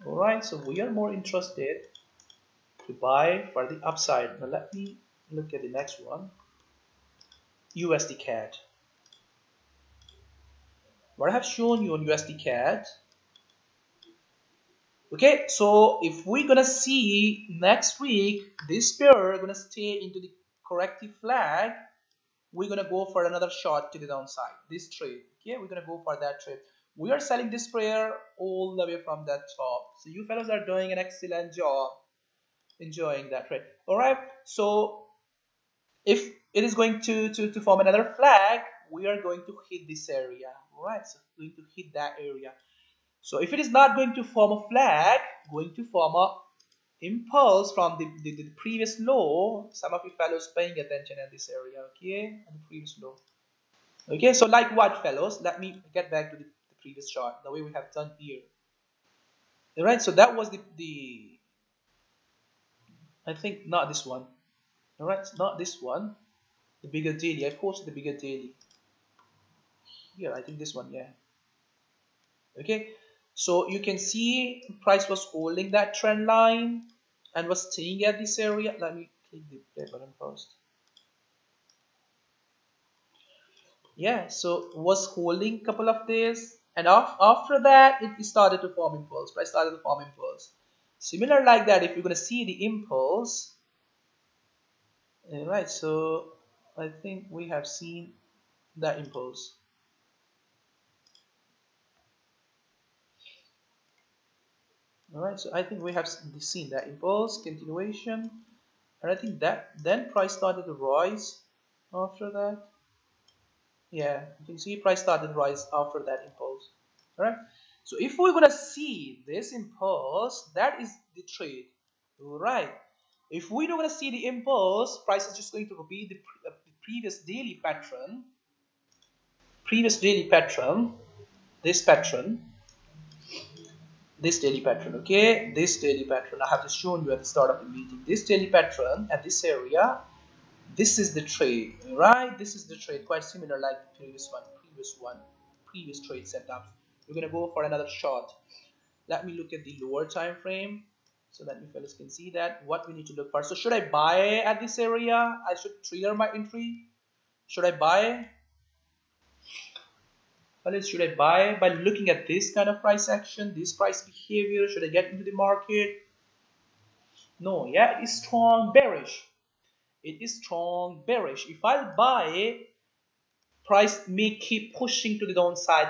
All right, so we are more interested to buy for the upside. Now let me look at the next one. USD CAD. What I have shown you on USD CAD. Okay, so if we're gonna see next week this pair gonna stay into the corrective flag, we're gonna go for another shot to the downside. This trade, okay, we're gonna go for that trade. We are selling this pair all the way from that top. So you fellows are doing an excellent job enjoying that trade. All right, so if it is going to form another flag, we are going to hit this area. All right, so going to hit that area. So if it is not going to form a flag, going to form a impulse from the previous low. Some of you fellows paying attention at this area, okay, at the previous low. Okay, so like what, fellows? Let me get back to the previous chart, the way we have done here. All right, so that was the I think not this one. All right, not this one. The bigger daily. I posted the bigger daily here. I think this one, yeah. Okay, so you can see price was holding that trend line and was staying at this area. Let me click the play button first. Yeah, so was holding a couple of days, and after that it started to form impulse. Price started to form impulse. Similar like that, if you're gonna see the impulse, right? So I think we have seen that impulse. All right, so I think we have seen that impulse continuation, and I think that then price started to rise after that. Yeah, you can see price started to rise after that impulse. All right, so if we're gonna see this impulse, that is the trade. All right, if we don't gonna see the impulse, price is just going to repeat the previous daily pattern. This pattern, this daily pattern. Okay, this daily pattern I have just shown you at the start of the meeting. This daily pattern at this area, this is the trade, right? This is the trade, quite similar like the previous trade setup. We're gonna go for another shot. Let me look at the lower time frame so that you fellas can see that what we need to look for. So should I buy at this area? I should trigger my entry. Should I buy? Fellas, should I buy by looking at this kind of price action, this price behavior? Should I get into the market? No, yeah, it is strong bearish. It is strong bearish. If I buy, price may keep pushing to the downside,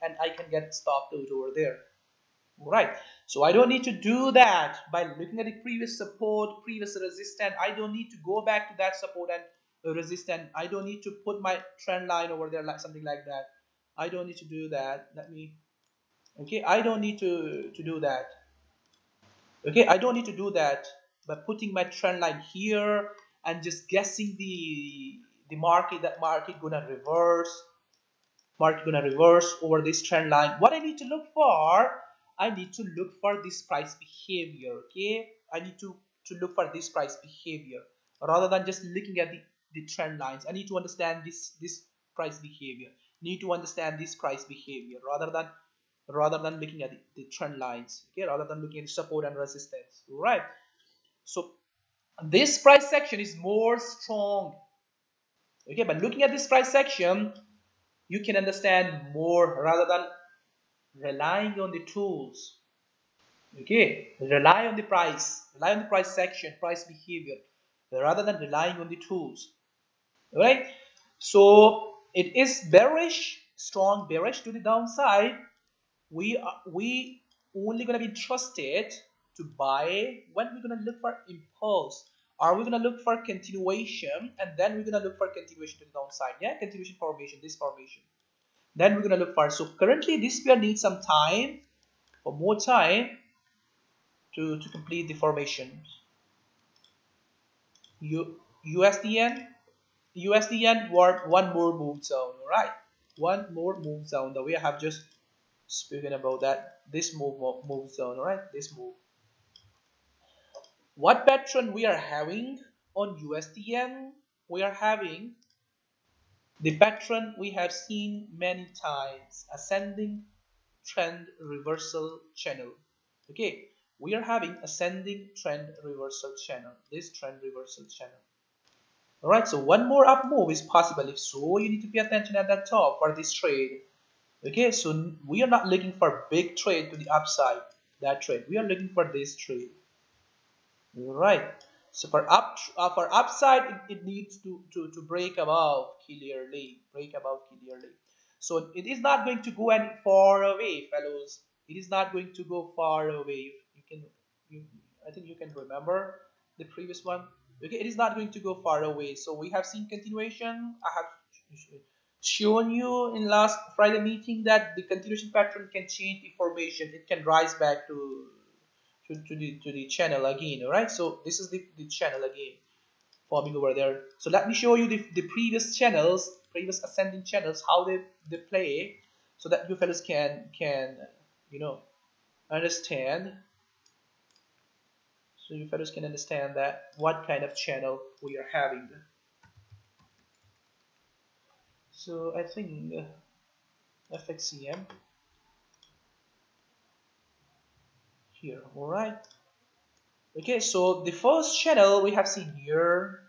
and I can get stopped out over there. Right, so I don't need to do that by looking at the previous support, previous resistance. I don't need to go back to that support and resistance. I don't need to put my trend line over there like something like that. I don't need to do that. Okay, I don't need to do that. Okay, I don't need to do that by putting my trend line here and just guessing the market, that market gonna reverse over this trend line. What I need to look for, I need to look for this price behavior. Okay, I need to look for this price behavior rather than just looking at the trend lines. I need to understand this price behavior. Need to understand this price behavior rather than looking at the trend lines. Okay, rather than looking at support and resistance. Right, so this price section is more strong. Okay, but looking at this price section, you can understand more rather than relying on the tools. Okay, rely on the price section, price behavior, rather than relying on the tools. All right, so it is bearish, strong bearish to the downside. We only gonna be interested to buy when we're gonna look for impulse. Are we gonna look for continuation, and then we're gonna look for continuation to the downside? Yeah, continuation formation, this formation. Then we're gonna look for. So currently this pair needs some time, or more time, to complete the formation. USDN, USDN one more move zone. All right, one more move zone that we have just spoken about, that this move zone. All right, this move. What pattern we are having on USDN? We are having the pattern we have seen many times, ascending trend reversal channel. Okay, we are having ascending trend reversal channel, this trend reversal channel. All right, so one more up move is possible. If so, you need to pay attention at that top for this trade. Okay, so we are not looking for big trade to the upside, that trade. We are looking for this trade. All right, so for upside, it needs to break above clearly, So it is not going to go any far away, fellows. It is not going to go far away. I think you can remember the previous one. Okay, it is not going to go far away. So we have seen continuation. I have shown you in last Friday meeting that the continuation pattern can change the formation. It can rise back to the channel again. All right, so this is the channel again forming over there. So let me show you the previous channels, previous ascending channels, how they play, so that you fellows can understand. So you fellows can understand that what kind of channel we are having. So I think FXCM here. All right. Okay, so the first channel we have seen here,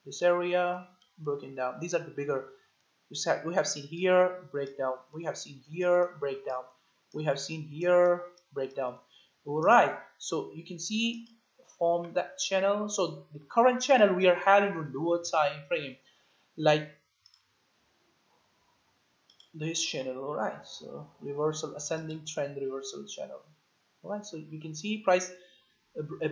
this area broken down. These are the bigger. We have seen here breakdown. We have seen here breakdown. We have seen here breakdown. All right. So you can see from that channel. So the current channel we are having a lower time frame, like this channel. All right. So reversal, ascending trend reversal channel. All right. So you can see price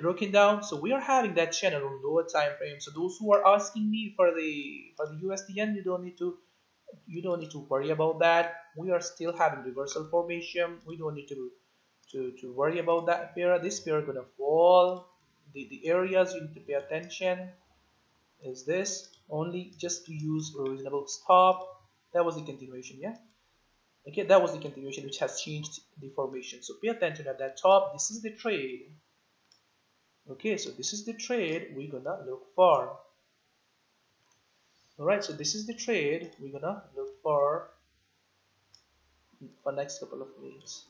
broken down. So we are having that channel on lower time frame. So those who are asking me for the USDN, you don't need to worry about that. We are still having reversal formation. We don't need to worry about that pair. This pair gonna fall. The areas you need to pay attention is this only, just to use a reasonable stop. That was the continuation, yeah. Okay, that was the continuation which has changed the formation. So pay attention at that top. This is the trade. Okay, so this is the trade we're gonna look for. All right, so this is the trade we're gonna look for next couple of weeks.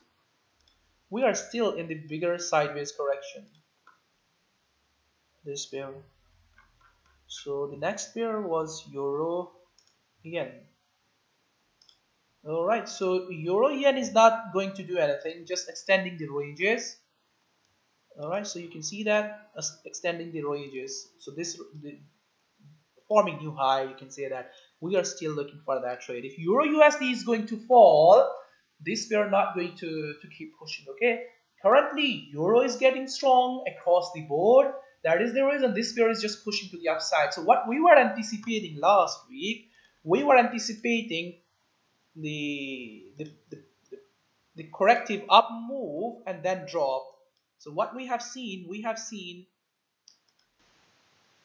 We are still in the bigger sideways correction, this pair. So the next pair was Euro Yen. All right, so Euro Yen is not going to do anything, just extending the ranges. All right, so you can see that extending the ranges. So forming new high, you can say that we are still looking for that trade. If Euro USD is going to fall, this pair not going to keep pushing. Okay, currently Euro is getting strong across the board. That is the reason this pair is just pushing to the upside. So what we were anticipating last week, we were anticipating the corrective up move and then drop. So what we have seen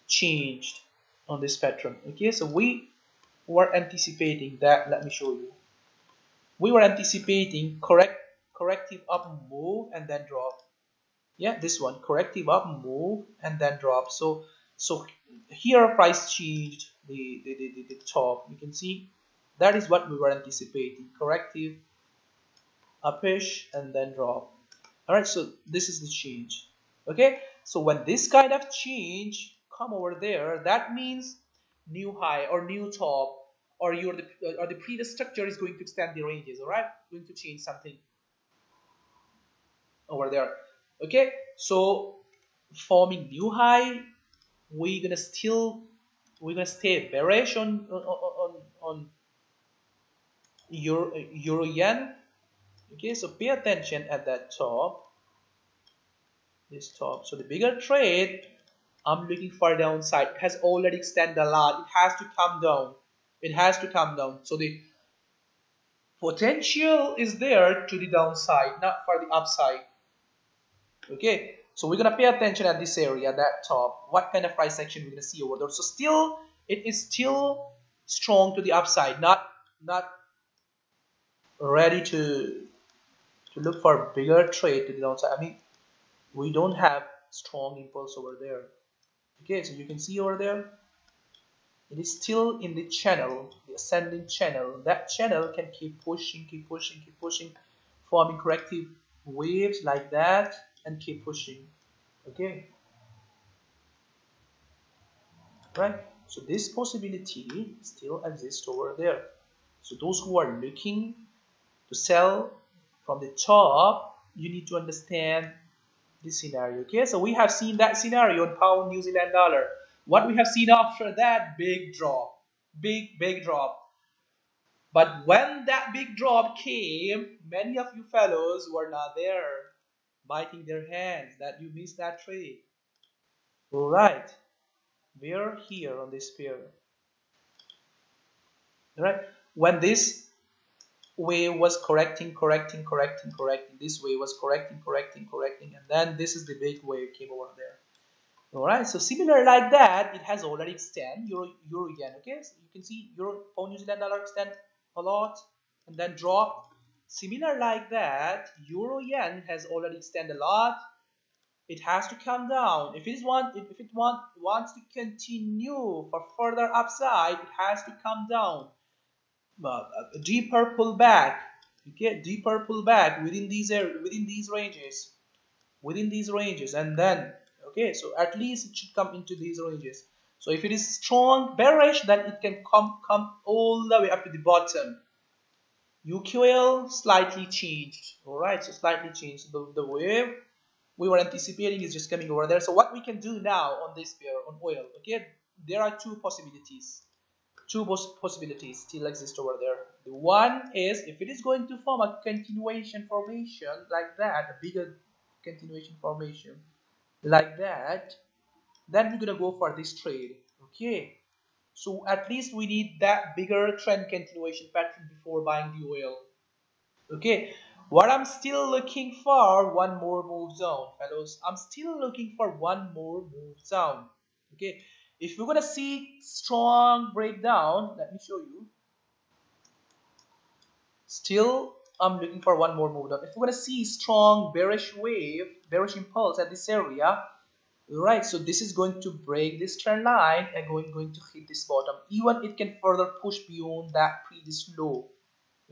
changed on this pattern. Okay, so we were anticipating that. Let me show you. We were anticipating corrective up move and then drop. Yeah, this one, corrective up move and then drop. So here price changed the top. You can see that is what we were anticipating, corrective upish and then drop. All right, so this is the change. Okay, so when this kind of change come over there, that means new high or new top, or the previous structure is going to extend the ranges. All right, going to change something over there. Okay, so forming new high, we're gonna stay bearish on Euro Yen. Okay, so pay attention at that top, this top. So the bigger trade I'm looking for downside. It has already extended a lot. It has to come down. It has to come down. So the potential is there to the downside, not for the upside. Okay, so we're gonna pay attention at this area, that top. What kind of price action we're gonna see over there? So still, it is still strong to the upside, not ready to look for bigger trade to the downside. I mean, we don't have strong impulse over there. Okay, so you can see over there, it is still in the channel, the ascending channel. That channel can keep pushing, keep pushing, keep pushing, forming corrective waves like that, and keep pushing. Okay, right? So this possibility still exists over there. So those who are looking to sell from the top, you need to understand this scenario. Okay, so we have seen that scenario in pound New Zealand dollar. What we have seen after that, big drop, big drop. But when that big drop came, many of you fellows were not there, biting their hands that you missed that trade. All right, we're here on this pair. All right, when this wave was correcting, this wave was correcting, and then this is the big wave came over there. All right, so similar like that, it has already extended euro yen. Okay, so you can see euro pound New Zealand dollar extend a lot and then drop. Similar like that, euro yen has already extended a lot. It has to come down. If it wants to continue for further upside, it has to come down. A deeper pullback. Okay, deeper pullback within these ranges, and then okay, so at least it should come into these ranges. So if it is strong bearish, then it can come all the way up to the bottom. UQL slightly changed. All right, so slightly changed. The wave we were anticipating is just coming over there. So what we can do now on this pair on oil, okay, there are two possibilities still exist over there. The one is if it is going to form a continuation formation like that, a bigger continuation formation like that, then we're gonna go for this trade. Okay, so at least we need that bigger trend continuation pattern before buying the oil. Okay, what I'm still looking for, one more move zone, fellows. I'm still looking for one more move zone. Okay, if we're gonna see strong breakdown, let me show you. Still, I'm looking for one more move down. If we're gonna see strong bearish wave, bearish impulse at this area, right? So this is going to break this trend line and going to hit this bottom. Even it can further push beyond that previous low.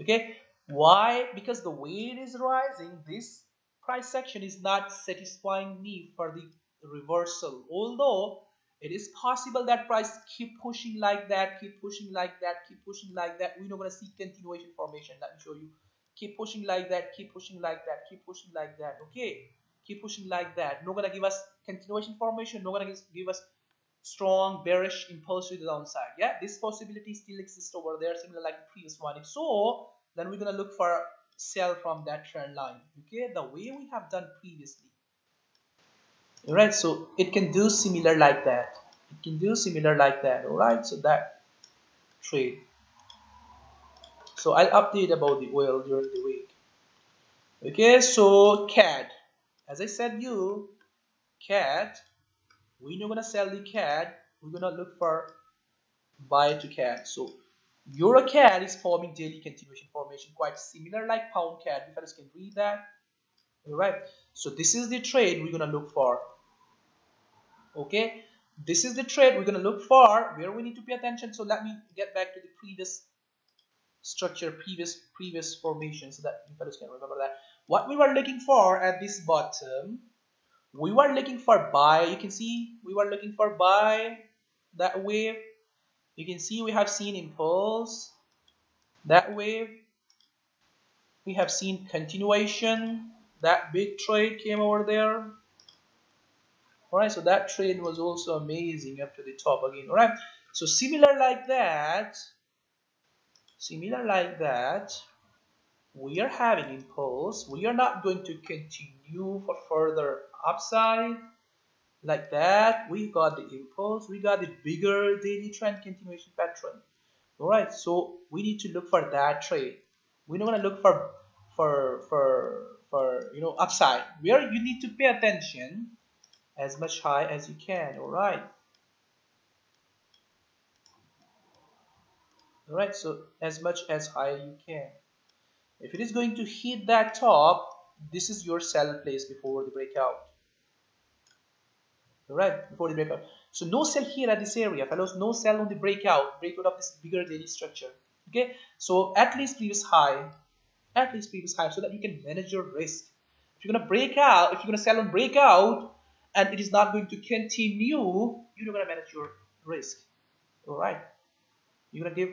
Okay, why? Because the way it is rising, this price section is not satisfying me for the reversal. Although it is possible that price keep pushing like that, keep pushing like that, keep pushing like that. We're not gonna see continuation formation. Let me show you. Keep pushing like that, keep pushing like that, keep pushing like that. Okay, keep pushing like that. Not gonna give us continuation formation. Not gonna give us strong bearish impulse to the downside. Yeah, this possibility still exists over there, similar like the previous one. If so, then we're gonna look for sell from that trend line. Okay, the way we have done previously. All right, so it can do similar like that. It can do similar like that. All right, so that trade. So I'll update about the oil during the week. Okay, so CAD. As I said, CAD. We're not gonna sell the CAD. We're gonna look for buy to CAD. So Euro CAD is forming daily continuation formation, quite similar like pound CAD. You guys can read that. All right. So this is the trade we're gonna look for. Okay, this is the trade we're gonna look for where we need to pay attention. So let me get back to the previous structure, previous formation, so that you fellows can remember that. What we were looking for at this bottom, we were looking for buy. You can see we were looking for buy that wave. You can see we have seen impulse that wave. We have seen continuation. That big trade came over there. Alright, so that trade was also amazing up to the top again. Alright, so similar like that, we are having impulse. We are not going to continue for further upside. like that. We got the impulse, we got the bigger daily trend continuation pattern. All right, so we need to look for that trade. We're not gonna look for upside. Where you need to pay attention as much high as you can. All right, so as much as high you can. If it is going to hit that top, this is your sell place before the breakout. All right, before the breakout. So no sell here at this area, fellows. No sell on the breakout of this bigger daily structure. Okay, so at least previous high, so that you can manage your risk. If you're gonna break out, if you're gonna sell on breakout, and it is not going to continue, you're not gonna manage your risk. All right, you're gonna give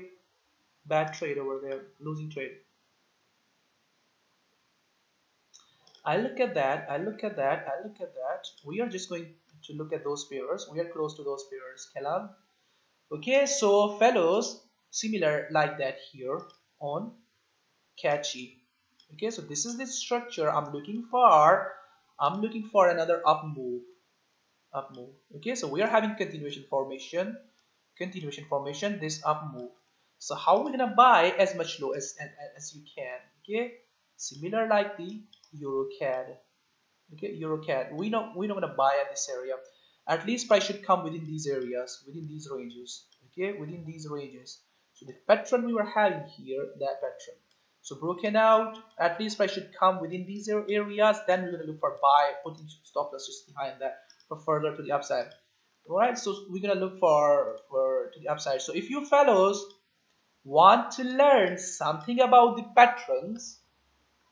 bad trade over there, losing trade. I look at that. We are just going to look at those pairs. We are close to those pairs, Kalam. Okay, so fellows, similar like that here on catchy. Okay, so this is the structure I'm looking for. I'm looking for another up move. Okay, so we are having continuation formation, this up move. So how we're gonna buy as much low as you can. Okay, similar like the EuroCAD. Okay, EuroCAD. We're not gonna buy at this area. At least price should come within these areas, within these ranges. Okay, within these ranges. So the pattern we were having here, that pattern. So broken out, at least price should come within these areas. Then we're gonna look for buy, putting stop loss just behind that for further to the upside. All right, so we're gonna look for to the upside. So if you fellows want to learn something about the patterns,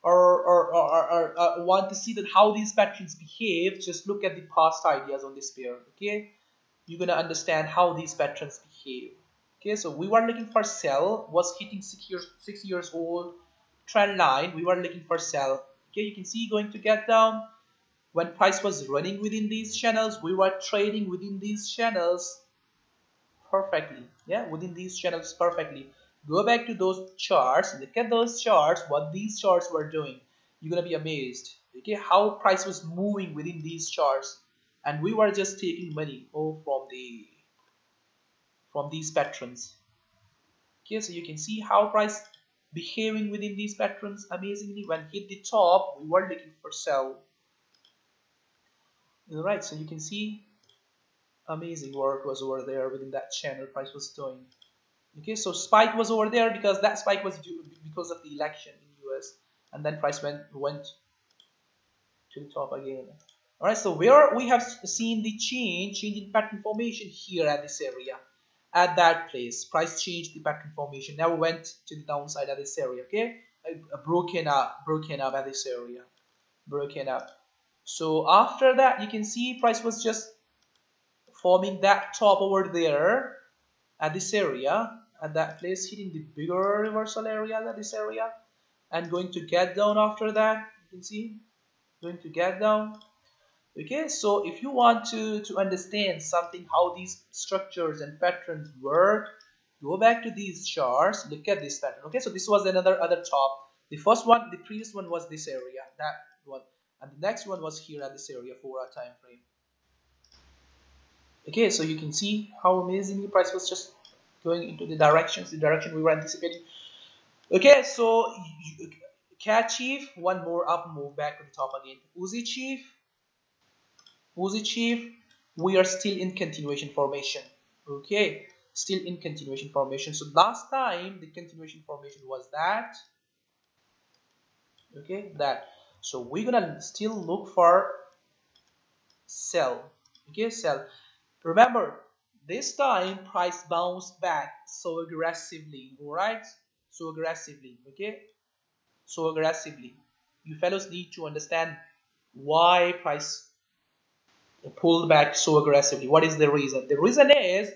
or want to see that how these patterns behave, just look at the past ideas on this pair. Okay, you're gonna understand how these patterns behave. Okay, so we were looking for sell, was hitting 6 years old trend line. We were looking for sell. Okay, you can see going to get down when price was running within these channels. We were trading within these channels perfectly. Yeah, within these channels perfectly. Go back to those charts, look at those charts, what these charts were doing. You're gonna be amazed. Okay, how price was moving within these charts, and we were just taking money from these patterns. Okay, so you can see how price behaving within these patterns amazingly. When hit the top, we were looking for sell. All right, so you can see amazing work was over there within that channel price was doing. Okay, so spike was over there because that spike was due because of the election in US, and then price went to the top again. All right, so where we have seen the change in pattern formation here at this area, at that place, price changed the pattern formation. Now went to the downside at this area. Okay, broken up at this area, broken up. So after that, you can see price was just forming that top over there at this area, at that place, hitting the bigger reversal area at this area, and going to get down after that. You can see going to get down. Okay, so if you want to understand something how these structures and patterns work, go back to these charts, look at this pattern. Okay, so this was other top. The first one, the previous one was this area, that one, and the next one was here at this area for our time frame. Okay, so you can see how amazingly price was just going into the direction we were anticipating. Okay, so Cat Chief, one more up move back to the top again. Uzi Chief, we are still in continuation formation. Okay, still in continuation formation. So last time the continuation formation was that. Okay, that. So we're gonna still look for sell. Okay, sell. Remember, this time price bounced back so aggressively. All right, so aggressively. Okay, so aggressively. You fellows need to understand why price pulled back so aggressively. What is the reason? The reason is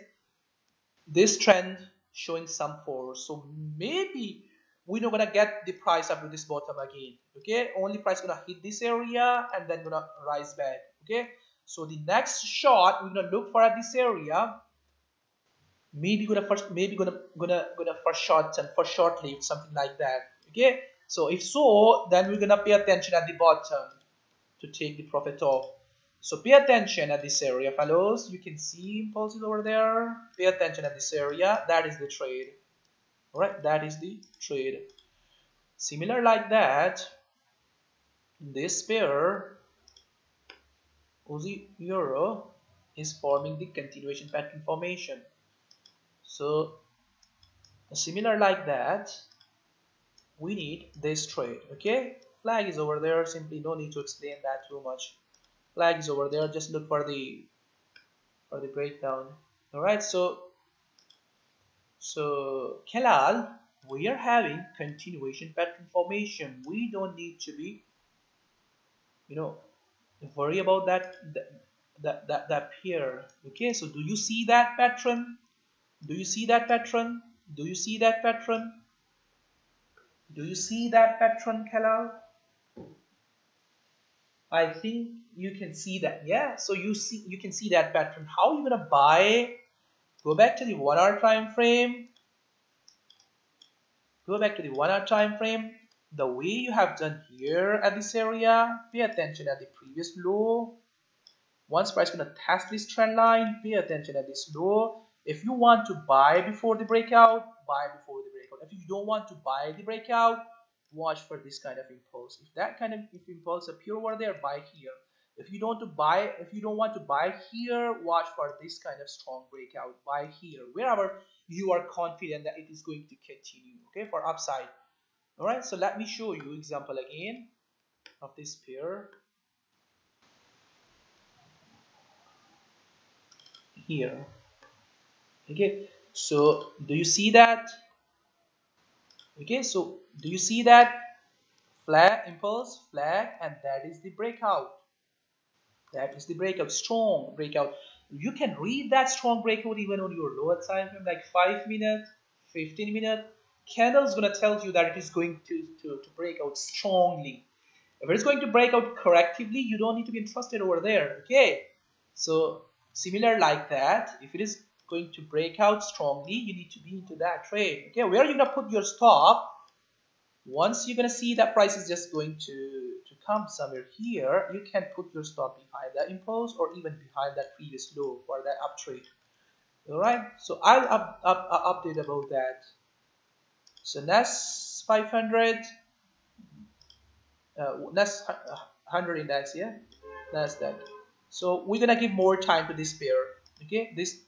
this trend showing some force. So maybe we're not gonna get the price up to this bottom again. Okay, only price gonna hit this area and then gonna rise back. Okay, so the next shot we're gonna look for at this area. Maybe gonna for short term, for short lived, something like that. Okay, so if so, then we're gonna pay attention at the bottom to take the profit off. So pay attention at this area, fellows. You can see impulses over there. Pay attention at this area. That is the trade. All right, that is the trade. Similar like that, this pair, Aussie Euro, is forming the continuation pattern formation. So similar like that, we need this trade. Okay, flag is over there. Simply no need to explain that too much. Flag is over there. Just look for the breakdown. All right, so Kelal, we are having continuation pattern formation. We don't need to be, you know, worry about that pair. Okay, so do you see that pattern? Do you see that pattern? Do you see that pattern? Do you see that pattern, Kelal? I think you can see that. Yeah, so you can see that pattern. How are you gonna buy? Go back to the 1 hour time frame. Go back to the 1 hour time frame. The way you have done here at this area, pay attention at the previous low. Once price gonna test this trend line, pay attention at this low. If you want to buy before the breakout, buy before the breakout. If you don't want to buy the breakout, watch for this kind of impulse. If that kind of impulse appear over there, buy here. If you don't want to buy here, watch for this kind of strong breakout. Buy here, wherever you are confident that it is going to continue. Okay, for upside. All right. So let me show you example again of this pair here. Okay. So do you see that? Okay. So do you see that? Flag, impulse, flag, and that is the breakout. That is the breakout, strong breakout. You can read that strong breakout even on your lower time frame, like 5 minutes, 15 minutes. Candle is going to tell you that it is going to break out strongly. If it is going to break out correctively, you don't need to be interested over there. Okay, so similar like that, if it is going to break out strongly, you need to be into that trade. Okay, where are you going to put your stop? Once you're going to see that price is just going to come somewhere here, you can put your stop behind that impulse or even behind that previous low for that uptrade. All right, so I'll update about that. So NAS 500, NAS 100 index, yeah, NASDAQ. So we're gonna give more time to this pair. Okay, this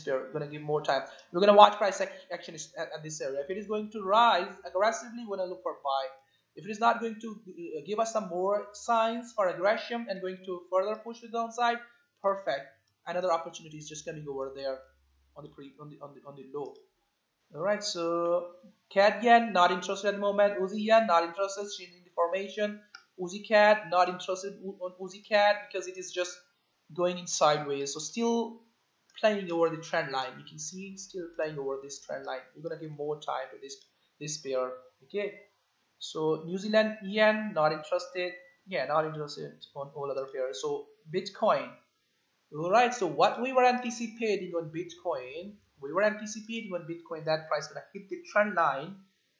pair, we're gonna give more time. We're gonna watch price action at this area. If it is going to rise aggressively, we're gonna look for buy. If it is not going to give us some more signs for aggression and going to further push the downside, perfect. Another opportunity is just coming over there on the low. All right, so CAD yen not interested at the moment. Uzi yen not interested, changing the formation. Uzi CAD not interested on Uzi CAD because it is just going in sideways. So still playing over the trend line. You can see still playing over this trend line. We're gonna give more time to this pair. Okay. So New Zealand yen not interested. Yeah, not interested on all other pairs. So Bitcoin. All right. So what we were anticipating on Bitcoin, that price gonna hit the trend line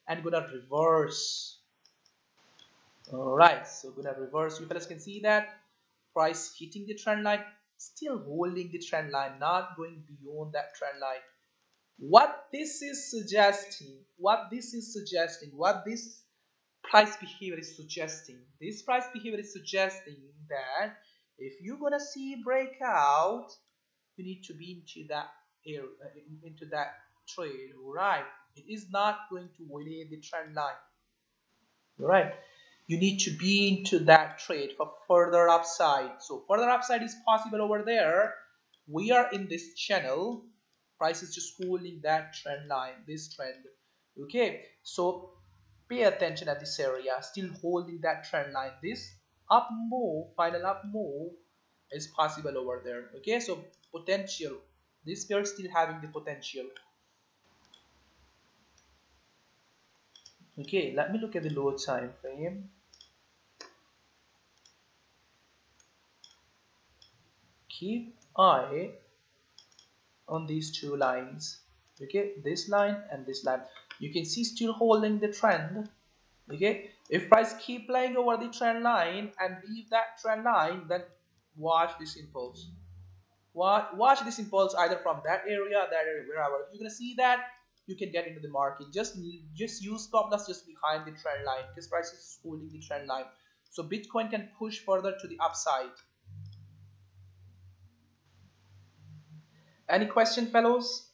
and gonna reverse. All right. So gonna reverse. You guys can see that price hitting the trend line, still holding the trend line, not going beyond that trend line. What this is suggesting, what this price behavior is suggesting, that if you're gonna see breakout, you need to be into that area, into that trade, right? It is not going to win the trend line, right? You need to be into that trade for further upside. So further upside is possible over there. We are in this channel. Price is just holding that trend line, this trend. Okay, so pay attention at this area, still holding that trend line. This up move, final up move is possible over there. Okay, so potential. This pair still having the potential. Okay, let me look at the lower time frame. Keep eye on these two lines. Okay, this line and this line. You can see still holding the trend. Okay, if price keep playing over the trend line and leave that trend line, then Watch this impulse. Watch this impulse either from that area, wherever. You're gonna see that you can get into the market. Just use stop loss just behind the trend line because price is holding the trend line. So Bitcoin can push further to the upside. Any question, fellows?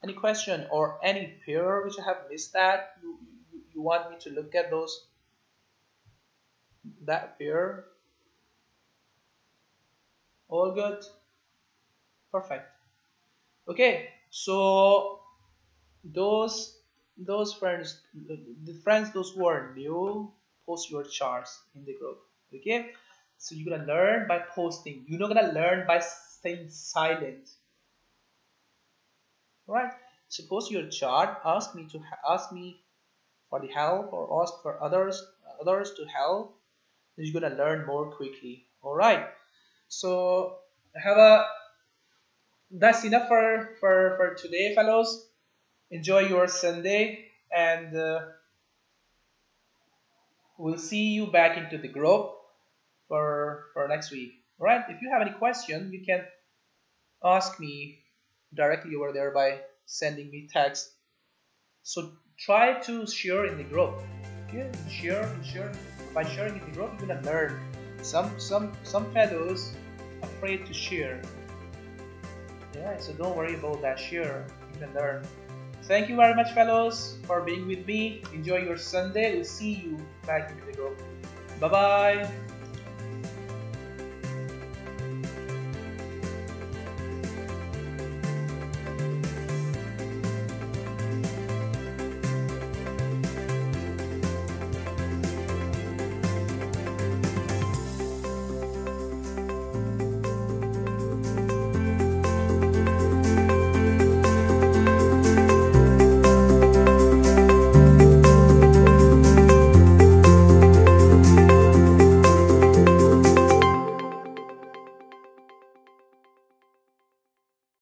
Any question or any pair which I have missed that you want me to look at those, that pair? All good? Perfect. Okay, so those friends, the friends those who are new, post your charts in the group. Okay, so you're gonna learn by posting. You're not gonna learn by staying silent. Right? So post your chart. Ask me for the help, or ask for others to help. Then you're gonna learn more quickly. All right. So have a that's enough for today, fellows. Enjoy your Sunday, and we'll see you back into the group for next week. All right. If you have any question, you can ask me directly over there by sending me text. So try to share in the group. Okay, share. By sharing in the group, you're gonna learn. Some fellows afraid to share. Yeah, so don't worry about that. Share. You can learn. Thank you very much, fellows, for being with me. Enjoy your Sunday. We'll see you back into the group. Bye bye.